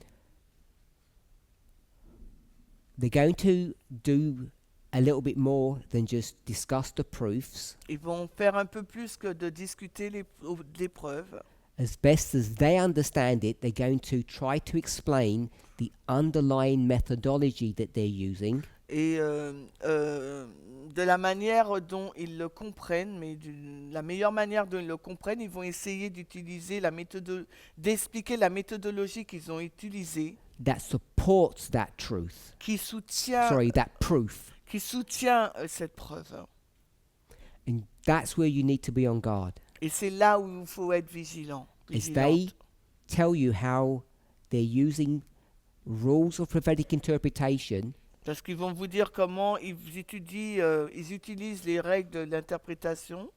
They're going to do a little bit more than just discuss the proofs. Ils vont faire un peu plus que de discuter les preuves. As best as they understand it, they're going to try to explain the underlying methodology that they're using Et de la manière dont ils le comprennent, mais la meilleure manière dont ils le comprennent, ils vont essayer d'utiliser d'expliquer la méthodologie qu'ils ont utilisée, that supports that truth. qui soutient, That proof. cette preuve. And that's where you need to be on guard. Et c'est là où il faut être vigilant. As they tell you how they're using rules of prophetic interpretation, Parce qu'ils vont vous dire comment ils utilisent les règles de l'interprétation.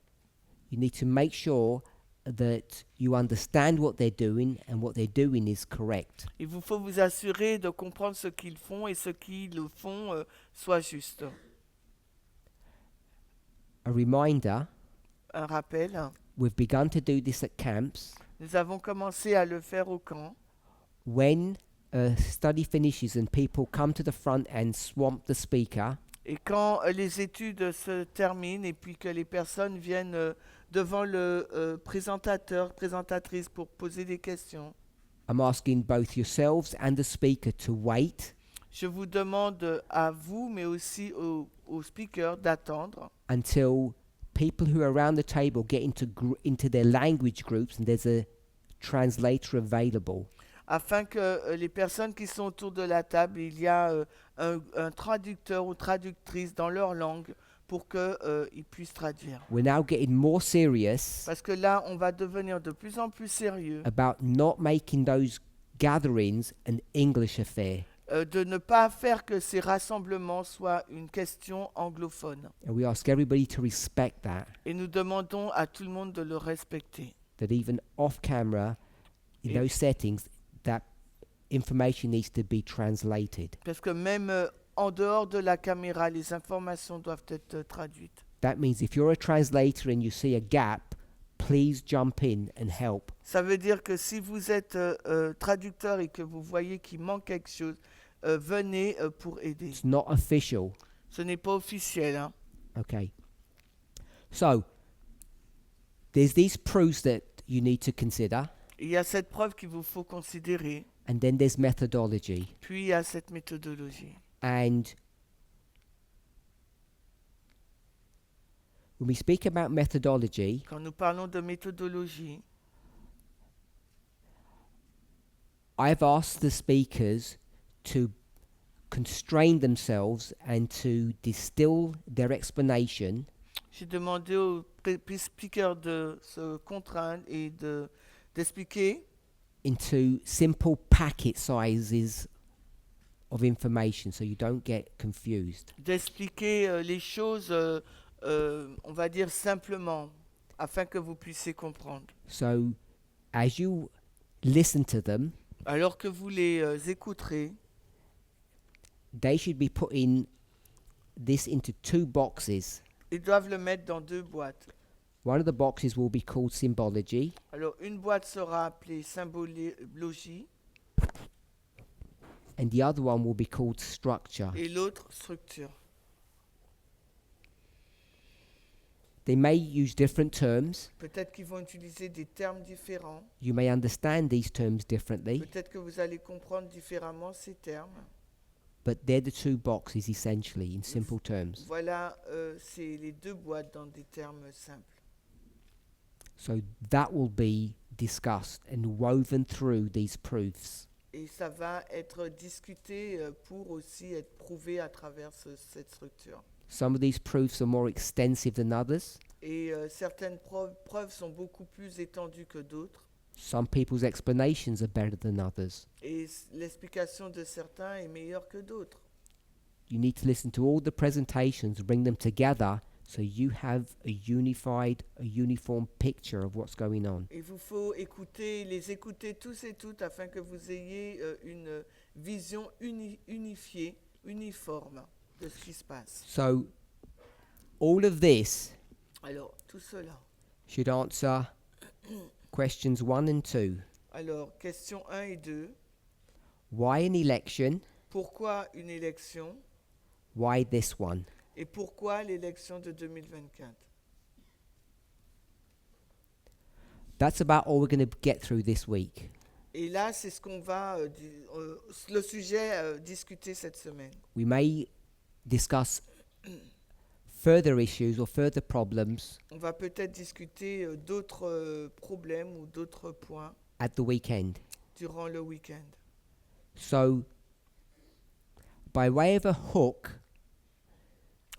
you need to make sure that you understand what they're doing and what they're doing is correct. Il vous faut vous assurer de comprendre ce qu'ils font et ce qu'ils font soit juste. A reminder, Un rappel, we've begun to do this at camps. nous avons commencé à le faire au camp. When a study finishes and people come to the front and swamp the speaker, Et quand les études se terminent et puis que les personnes viennent devant le présentateur, présentatrice pour poser des questions, I'm asking both yourselves and the speaker to wait je vous demande à vous, mais aussi aux speakers, d'attendre until people who are around the table get into their language groups and there's a translator available. afin que les personnes qui sont autour de la table, il y a un traducteur ou traductrice dans leur langue pour qu'ils puissent traduire. We're now getting more serious Parce que là, on va devenir de plus en plus sérieux about not making those gatherings an English affair. de ne pas faire que ces rassemblements soient une question anglophone. And we ask everybody to respect that, Et nous demandons à tout le monde de le respecter. that even off camera, in Et- those settings, that information needs to be translated. Parce que même en dehors de la caméra, les informations doivent être traduites. That means if you're a translator and you see a gap, please jump in and help. Ça veut dire que si vous êtes traducteur et que vous voyez qu'il manque quelque chose, venez pour aider. It's not official. Ce n'est pas officiel. Hein. Okay. So, there's these proofs that you need to consider, Il y a cette preuve qu'il vous faut considérer, and then there's methodology. puis il y a cette méthodologie. And when we speak about methodology, Quand nous parlons de méthodologie, I've asked the speakers to constrain themselves and to distill their explanation j'ai demandé aux speakers de se contraindre et d'expliquer into simple packet sizes of information so you don't get confused. d'expliquer les choses, on va dire simplement, afin que vous puissiez comprendre. So as you listen to them, Alors que vous les écouterez, they should be putting this into two boxes. ils doivent le mettre dans deux boîtes. One of the boxes will be called symbology, Alors, une boîte sera appelée symbologie and the other one will be called structure. et l'autre structure. They may use different terms. Peut-être qu'ils vont utiliser des termes différents. You may understand these terms differently, Peut-être que vous allez comprendre différemment ces termes. but they're the two boxes essentially in simple terms. Voilà, c'est les deux boîtes dans des termes simples. So that will be discussed and woven through these proofs. Et ça va être discuté pour aussi être prouvé à travers cette structure. Some of these proofs are more extensive than others. Et certaines preuves sont beaucoup plus étendues que d'autres. Some people's explanations are better than others. Et l'explication de certains est meilleure que d'autres. You need to listen to all the presentations, bring them together so you have a uniform picture of what's going on. Il vous faut les écouter tous et toutes afin que vous ayez une vision unifiée, uniforme de ce qui se passe. So all of this Alors, tout cela. should answer questions 1 and 2. Alors, questions 1 et 2. Why an election? Pourquoi une élection Why this one? et pourquoi l'élection de 2024? That's about all we're going to get through this week. Et là, c'est ce qu'on va, le sujet discuter cette semaine. We may discuss further issues or further problems On va peut-être discuter d'autres problèmes ou d'autres points at the weekend. durant le week-end. So, by way of a hook,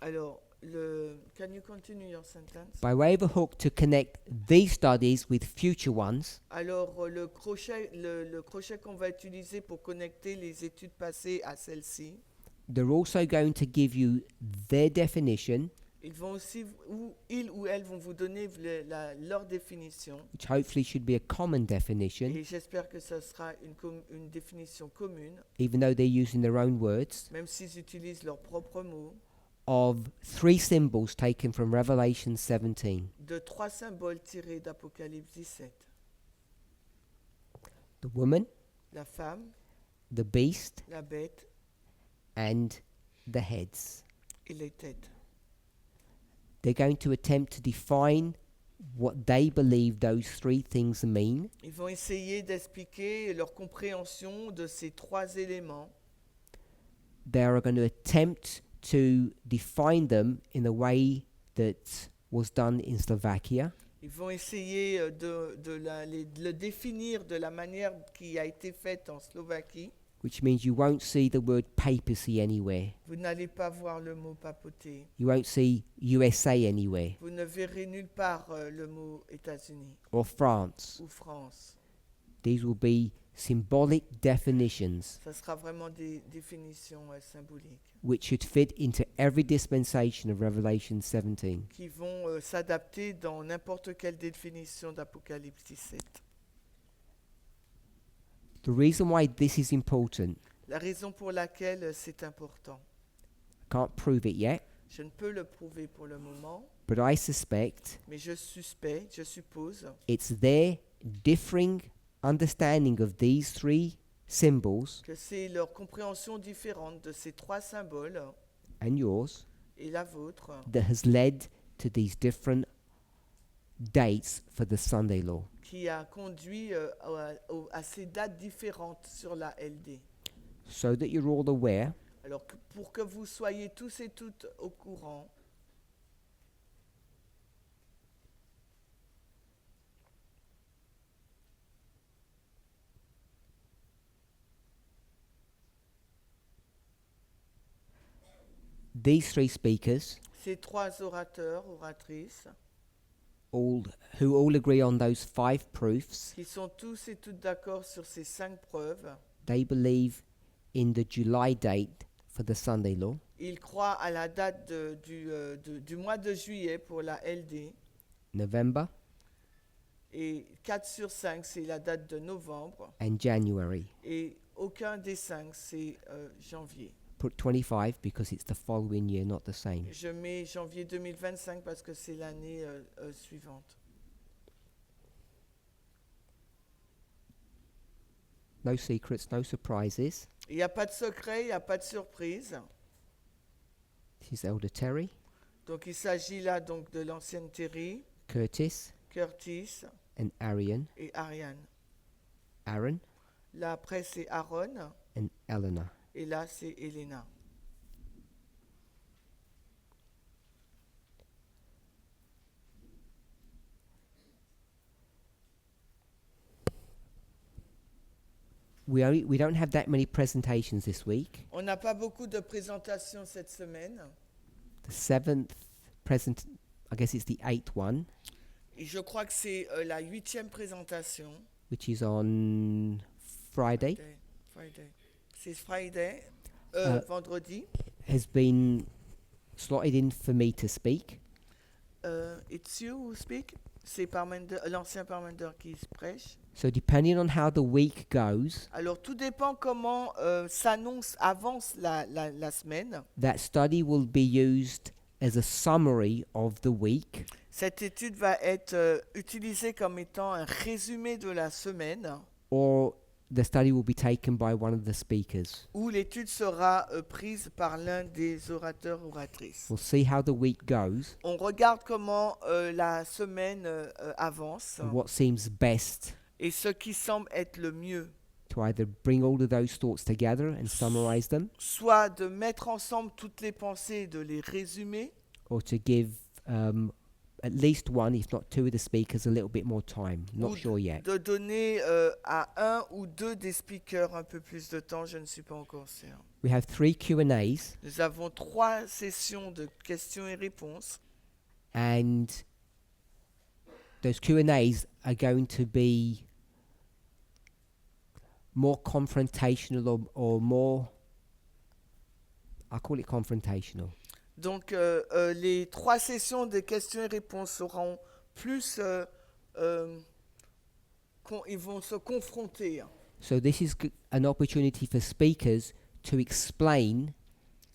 Alors, can you continue your sentence? by way of a hook to connect these studies with future ones, Alors, le crochet qu'on va utiliser pour connecter les études passées à celles-ci, they're also going to give you their definition, ils ou elles vont vous donner leur définition. which hopefully should be a common definition, Et j'espère que ce sera une définition commune, even though they're using their own words, même s'ils utilisent leurs propres mots, of 3 symbols taken from Revelation 17. de 3 symboles tirés d'Apocalypse 17. The woman, La femme, the beast, la bête and the heads. et les têtes. They're going to attempt to define what they believe those three things mean. Ils vont essayer d'expliquer leur compréhension de ces trois éléments. They are going to attempt to define them in a way that was done in Slovakia, Ils vont essayer de le définir de la manière qui a été faite en Slovaquie. which means you won't see the word papacy anywhere. Vous n'allez pas voir le mot papauté. You won't see USA anywhere, Vous ne verrez nulle part le mot États-Unis or France. ou France. These will be symbolic definitions Ça sera vraiment des définitions symboliques which should fit into every dispensation of Revelation 17. qui vont s'adapter dans n'importe quelle définition d'Apocalypse 17. The reason why this is important, La raison pour laquelle c'est important, I can't prove it yet, je ne peux le prouver pour le moment, but I suspect mais je suppose it's their differing understanding of these three symbols que c'est leur compréhension différente de ces trois symboles and yours et la vôtre that has led to these different dates for the Sunday law. qui a conduit à ces dates différentes sur la LD. So that you're all aware, Alors pour que vous soyez tous et toutes au courant, these three speakers, ces trois orateurs, oratrices, who all agree on those 5 proofs, qui sont tous et toutes d'accord sur ces 5 preuves, they believe in the July date for the Sunday law, ils croient à la date du mois de juillet pour la LD, November et 4 sur 5 c'est la date de novembre, and January. et aucun des 5 c'est janvier. Put 25 because it's the following year, not the same. Je mets janvier 2025 parce que c'est l'année suivante. No secrets, no surprises. Il n'y a pas de secret, il n'y a pas de surprise. This is Elder Terry, Donc il s'agit là donc de l'ancienne Terry, Curtis, Curtis and Arian, et Ariane. Aaron, Là après c'est Aaron and Eleanor. et là c'est Elena. We don't have that many presentations this week. On n'a pas beaucoup de présentations cette semaine. The 7th present, I guess it's the 8th one, Et je crois que c'est la 8e présentation. which is on Friday, Friday. C'est Friday, vendredi. has been slotted in for me to speak. It's you who speak. C'est l'ancien Parmenter qui se prêche. So depending on how the week goes, Alors tout dépend comment avance la semaine. that study will be used as a summary of the week, Cette étude va être utilisée comme étant un résumé de la semaine, or the study will be taken by one of the speakers. où l'étude sera prise par l'un des orateurs oratrices. We'll see how the week goes, On regarde comment la semaine avance and what seems best et ce qui semble être le mieux, to either bring all of those thoughts together and summarize them, soit de mettre ensemble toutes les pensées et de les résumer, or to give at least one, if not two, of the speakers a little bit more time. Not ou sure yet. de donner à un ou deux des speakers un peu plus de temps, je ne suis pas encore sûr. We have 3 Q&As, Nous avons 3 sessions de questions et réponses. and those Q&As are going to be more confrontational or more, I call it confrontational. Donc les 3 sessions de questions et réponses seront plus... ils vont se confronter. So this is an opportunity for speakers to explain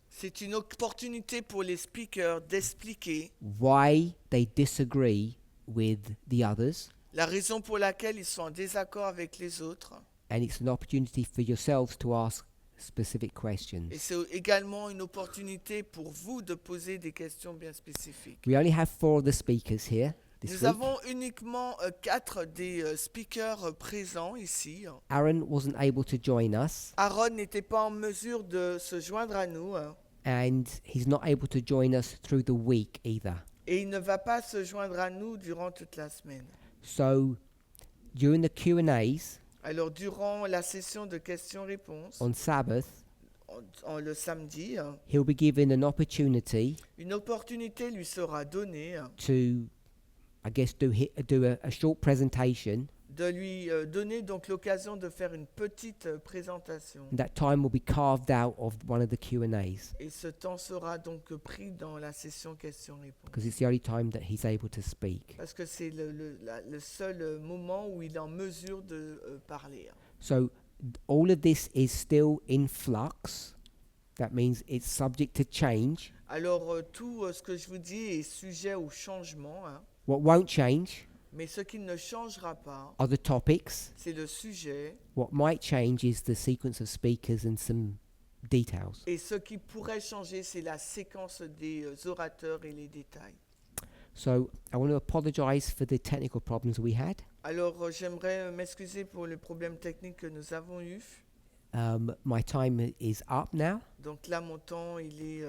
C'est une opportunité pour les speakers d'expliquer why they disagree with the others, la raison pour laquelle ils sont en désaccord avec les autres. and it's an opportunity for yourselves to ask specific questions. Et c'est également une opportunité pour vous de poser des questions bien spécifiques. We only have 4 of the speakers here this Nous week. avons uniquement 4 des speakers présents ici. Aaron wasn't able to join us, Aaron n'était pas en mesure de se joindre à nous and he's not able to join us through the week either. et il ne va pas se joindre à nous durant toute la semaine. So during the Q&As Alors durant la session de questions-réponses, on Sabbath, le samedi, he'll be given an opportunity une opportunité lui sera donnée to, I guess, do a short presentation. de lui donner donc l'occasion de faire une petite présentation. That time will be carved out of one of the Q&As Et ce temps sera donc pris dans la session questions-réponses. because it's the only time that he's able to speak. Parce que c'est le seul moment où il est en mesure de parler. So all of this is still in flux. That means it's subject to change. Alors tout ce que je vous dis est sujet au changement, What won't change mais ce qui ne changera pas, are the topics. c'est le sujet. What might change is the sequence of speakers and some details. Et ce qui pourrait changer, c'est la séquence des orateurs et les détails. So I want to apologize for the technical problems we had. Alors j'aimerais m'excuser pour le problème technique que nous avons eu. My time is up now, Donc là, mon temps, il est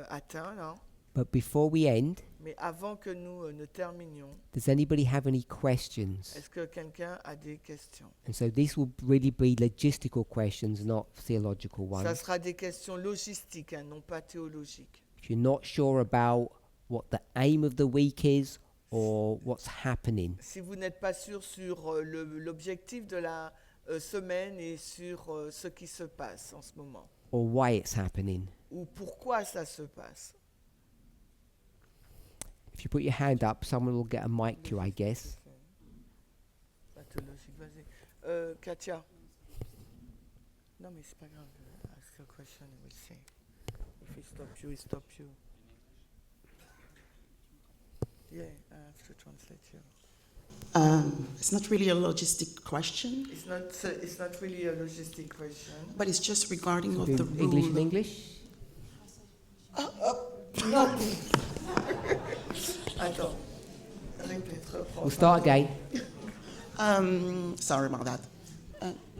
atteint, là. but before we end, Mais avant que nous ne terminions, does anybody have any questions? est-ce que quelqu'un a des questions? And so this will really be logistical questions, not theological Ça ones. sera des questions logistiques, non pas théologiques. If you're not sure about what the aim of the week is or what's happening, Si vous n'êtes pas sûr sur l'objectif de la semaine et sur ce qui se passe en ce moment, or why it's happening, ou pourquoi ça se passe, if you put your hand up, someone will get a mic to you, I guess. pas théologique, vas-y. Katia? Non, mais c'est pas grave. Ask a question and we'll see. If he stop you, he stop you. Yeah, I have to translate you. It's not really a logistic question, It's not really a logistic question. but it's just regarding of Do the English and rule. English. Attends. Répète, reprends. We'll start again. Sorry about that.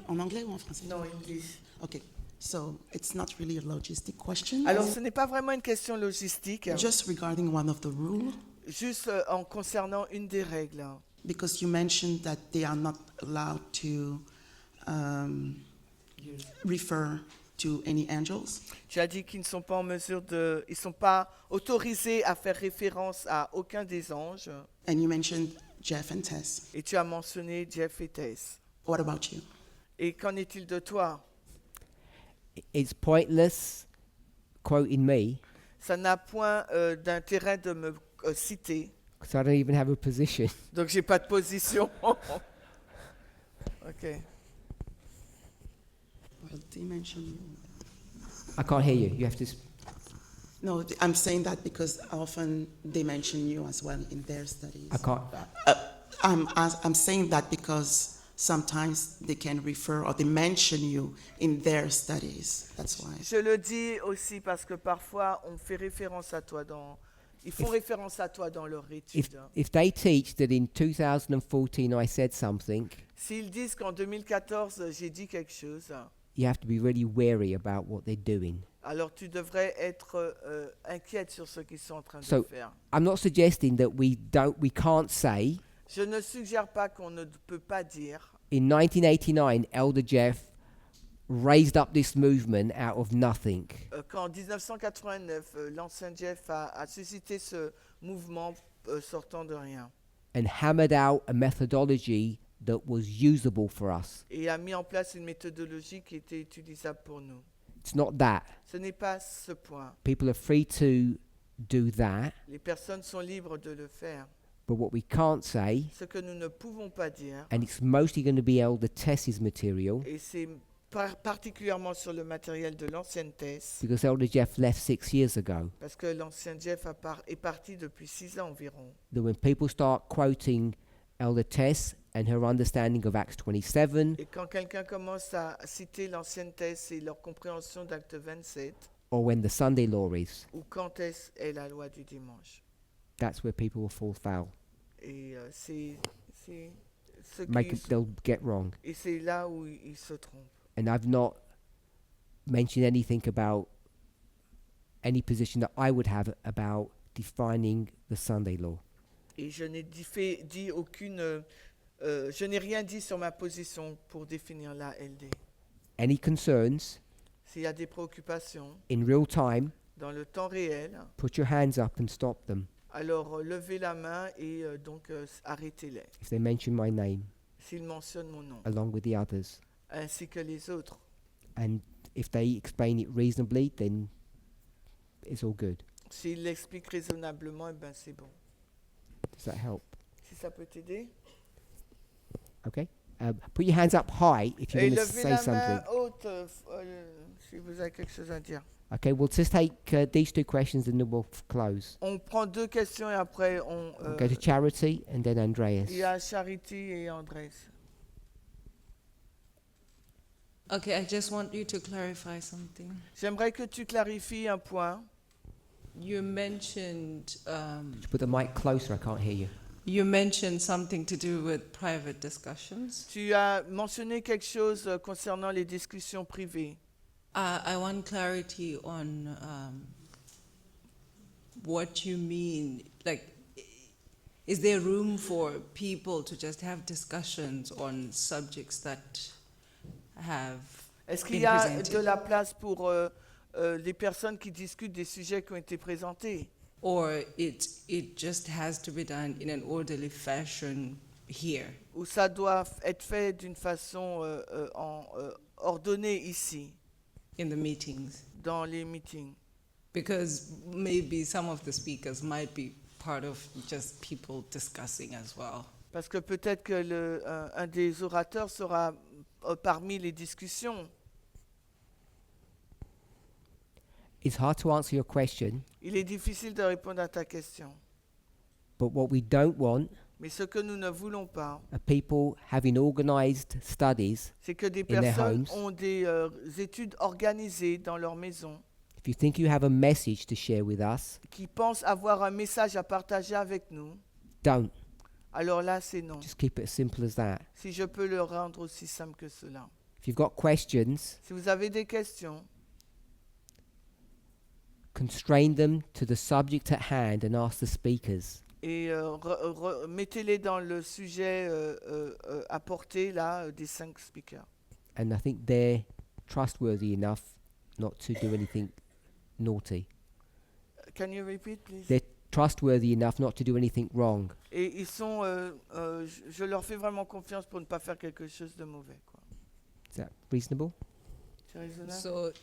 En anglais ou en français? Non, English. Okay, so it's not really a logistic question. Alors, ce n'est pas vraiment une question logistique, Just regarding one of the rules, juste en concernant une des règles. because you mentioned that they are not allowed to refer to any angels. Tu as dit qu'ils ne sont pas en mesure ils sont pas autorisés à faire référence à aucun des anges. And you mentioned Jeff and Tess. Et tu as mentionné Jeff et Tess. What about you? Et qu'en est-il de toi? It's pointless quoting me Ça n'a point d'intérêt de me citer. because I don't even have a position. Donc, j'ai pas de position. Ok. Well, they mentioned. I can't hear you. You have to. No, I'm saying that because often they mention you as well in their studies. I can't. I'm saying that because sometimes they can refer or they mention you in their studies. That's why. Je le dis aussi parce que parfois, on fait référence à toi ils font référence à toi dans leur étude. If they teach that in 2014 I said something, S'ils disent qu'en 2014, j'ai dit quelque chose, you have to be really wary about what they're doing. alors tu devrais être inquiète sur ce qu'ils sont en train de So- faire. I'm not suggesting that we can't say Je ne suggère pas qu'on ne peut pas dire in 1989 Elder Jeff raised up this movement out of nothing. qu'en 1989, l'ancien Jeff a suscité ce mouvement sortant de rien And hammered out a methodology that was usable for us. et a mis en place une méthodologie qui était utilisable pour nous. It's not that. Ce n'est pas ce point. People are free to do that, Les personnes sont libres de le faire. but what we can't say, Ce que nous ne pouvons pas dire, and it's mostly going to be Elder Tess's material, et c'est particulièrement sur le matériel de l'ancienne thèse, because Elder Jeff left 6 years ago, parce que l'ancien Jeff est parti depuis 6 ans environ. that when people start quoting Elder Tess and her understanding of Acts 27, Et quand quelqu'un commence à citer l'ancienne thèse et leur compréhension d'Acte 27, or when the Sunday law is, ou quand est la loi du dimanche. that's where people will fall foul. Et c'est ce They'll get wrong. et c'est là où ils se trompent. And I've not mentioned anything about any position that I would have about defining the Sunday law. Et je n'ai dit aucune, je n'ai rien dit sur ma position pour définir la LD. Any concerns, S'il y a des préoccupations in real time, dans le temps réel, put your hands up and stop them alors levez la main et donc arrêtez-les. if they mention my name, S'ils mentionnent mon nom, along with the others. ainsi que les autres. And if they explain it reasonably, then it's all good. S'ils l'expliquent raisonnablement, eh ben c'est bon. Does that help? Si ça peut t'aider. Okay? Put your hands up high if you're Et going to levez say la something. main haute si vous avez quelque chose à dire. Okay, we'll just take these two questions and then we'll close. On prend 2 questions et après We'll go to Charity and then Andreas. il y a Charity et Andrés. Okay, I just want you to clarify something. J'aimerais que tu clarifies un point. You mentioned Just put the mic closer, I can't hear you. you mentioned something to do with private discussions. Tu as mentionné quelque chose concernant les discussions privées. I want clarity on what you mean. Like, is there room for people to just have discussions on subjects that have Est-ce qu'il been y a presented? de la place pour les personnes qui discutent des sujets qui ont été présentés? Or it just has to be done in an orderly fashion here? Ou ça doit être fait d'une façon ordonnée ici, In the meetings, dans les meetings? because maybe some of the speakers might be part of just people discussing as well. Parce que peut-être que un des orateurs sera parmi les discussions. It's hard to answer your question, Il est difficile de répondre à ta question. but what we don't want Mais ce que nous ne voulons pas, are people having organized studies. c'est que des their personnes homes. ont des études organisées dans leur maison, If you think you have a message to share with us, qui pensent avoir un message à partager avec nous. don't. Alors là, c'est non. Just keep it as simple as that. Si je peux le rendre aussi simple que cela. If you've got questions, Si vous avez des questions, constrain them to the subject at hand and ask the speakers. et mettez-les dans le sujet apporté là des 5 speakers. And I think they're trustworthy enough not to do anything naughty. Can you repeat, please? They're trustworthy enough not to do anything wrong. Et ils sont, je leur fais vraiment confiance pour ne pas faire quelque chose de mauvais, quoi. Is that reasonable? C'est raisonnable?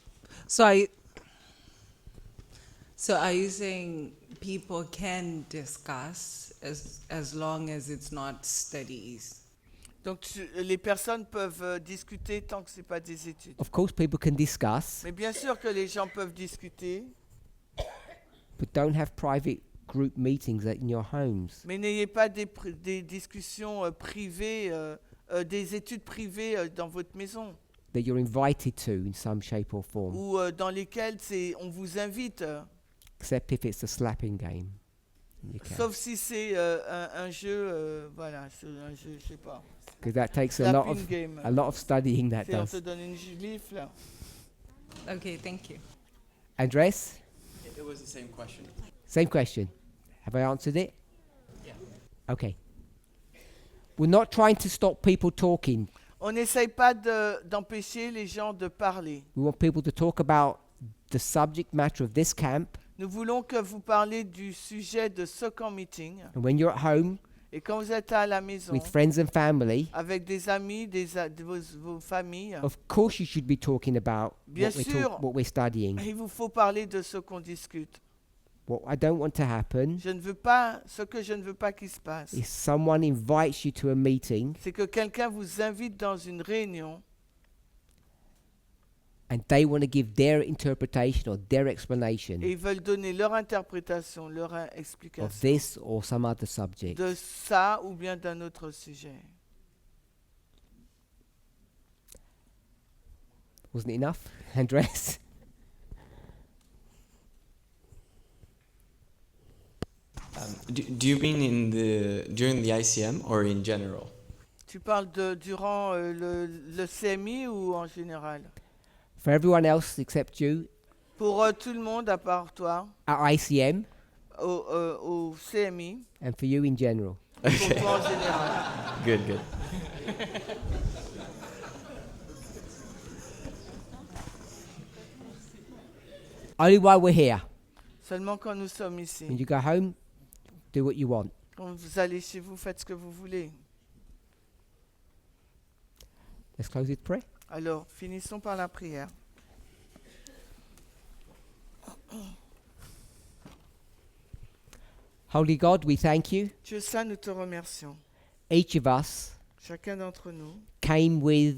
So are you saying people can discuss as long as it's not studies? Donc les personnes peuvent discuter tant que c'est pas des études. Of course, people can discuss, Mais bien sûr que les gens peuvent discuter, but don't have private group meetings in your homes. mais n'ayez pas des discussions privées, des études privées dans votre maison, That you're invited to in some shape or form, ou dans lesquelles on vous invite, except if it's a slapping game. You can. sauf si c'est un jeu, voilà, c'est un jeu, je sais pas. Because that takes a lot Slapping game. of studying that Si on does. te donne une gifle, là. Okay, thank you. Andres, It was the same question. same question. Have I answered it? Yeah. Okay. We're not trying to stop people talking. On n'essaye pas d'empêcher les gens de parler. We want people to talk about the subject matter of this camp. Nous voulons que vous parlez du sujet de ce camp meeting. And when you're at home Et quand vous êtes à la maison, with friends and family, avec des amis, vos familles, of course you should be talking about Bien what sûr. what we're studying. il vous faut parler de ce qu'on discute. What I don't want to happen Ce que je ne veux pas qu'il se passe, is someone invites you to a meeting c'est que quelqu'un vous invite dans une réunion and they want to give their interpretation or their explanation et ils veulent donner leur interprétation, leur of explication this or some other subject. de ça ou bien d'un autre sujet. Wasn't it enough? Andres? Do you mean during the ICM or in general? Tu parles de durant le CMI ou en général? For everyone else except you, Pour tout le monde à part toi, at ICM, au CMI, and for you in general. pour toi en général. Good, good. Only while we're here. Seulement quand nous sommes ici. When you go home, do what you want. Quand vous allez chez vous, faites ce que vous voulez. Let's close with prayer. Alors, finissons par la prière. Holy God, we thank you. Dieu saint, nous te remercions. Each of us Chacun d'entre nous came with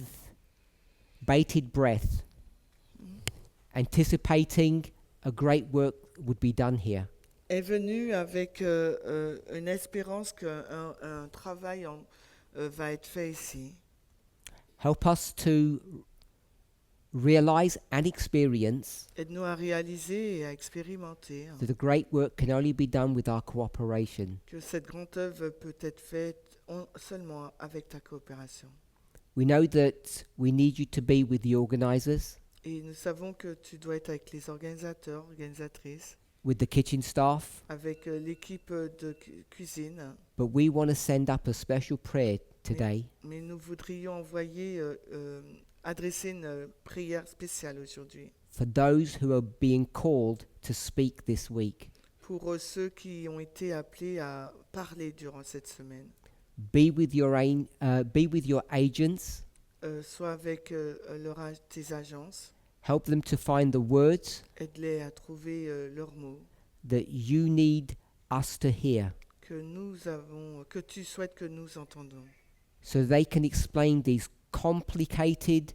bated breath, anticipating a great work would be done here. est venu avec une espérance qu'un un travail va être fait ici. Help us to realize and experience Aide-nous à réaliser et à expérimenter that the great work can only be done with our cooperation. que cette grande œuvre peut être faite seulement avec ta coopération. We know that we need you to be with the organizers, Et nous savons que tu dois être avec les organisateurs, organisatrices, with the kitchen staff, avec l'équipe de cuisine. but we want to send up a special prayer today Mais nous voudrions envoyer, adresser une prière spéciale aujourd'hui for those who are being called to speak this week. pour ceux qui ont été appelés à parler durant cette semaine. Be with your agents. Soit avec tes agences, Help them to find the words aide-les à trouver leurs mots that you need us to hear, que tu souhaites que nous entendons, so they can explain these complicated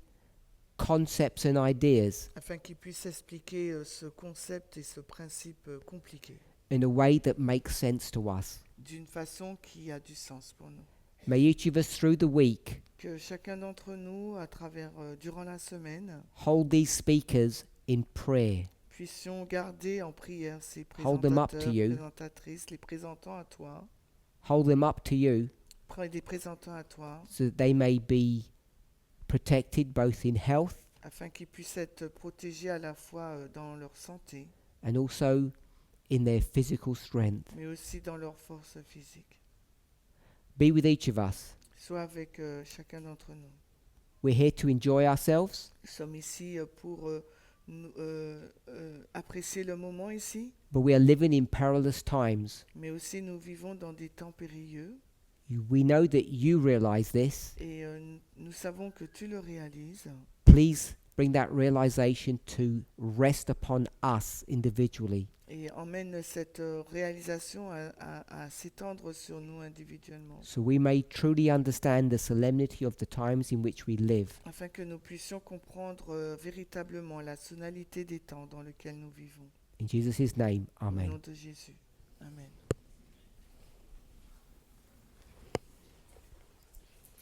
concepts and ideas afin qu'ils puissent expliquer ce concept et ce principe compliqué in a way that makes sense to us. d'une façon qui a du sens pour nous. May each of us through the week Que chacun d'entre nous, à travers, durant la semaine, hold these speakers in prayer. puissions garder en prière ces Hold them up to présentateurs, you. présentatrices, les présentant à toi, Hold them up to you les présentant à toi, so that they may be protected both in health afin qu'ils puissent être protégés à la fois dans leur santé, and also in their physical strength. mais aussi dans leur force physique. Be with each of us. Sois avec chacun d'entre nous. We're here to enjoy ourselves, Nous sommes ici pour apprécier le moment ici, but we are living in perilous times. mais aussi nous vivons dans des temps périlleux We know that you realize this. et nous savons que tu le réalises. Please bring that realization to rest upon us individually. Et emmène cette réalisation à s'étendre sur nous individuellement, So we may truly understand the solemnity of the times in which we live. afin que nous puissions comprendre véritablement la sonalité des temps dans lesquels nous vivons. In Jesus' name, Au Amen. nom de Jésus. Amen.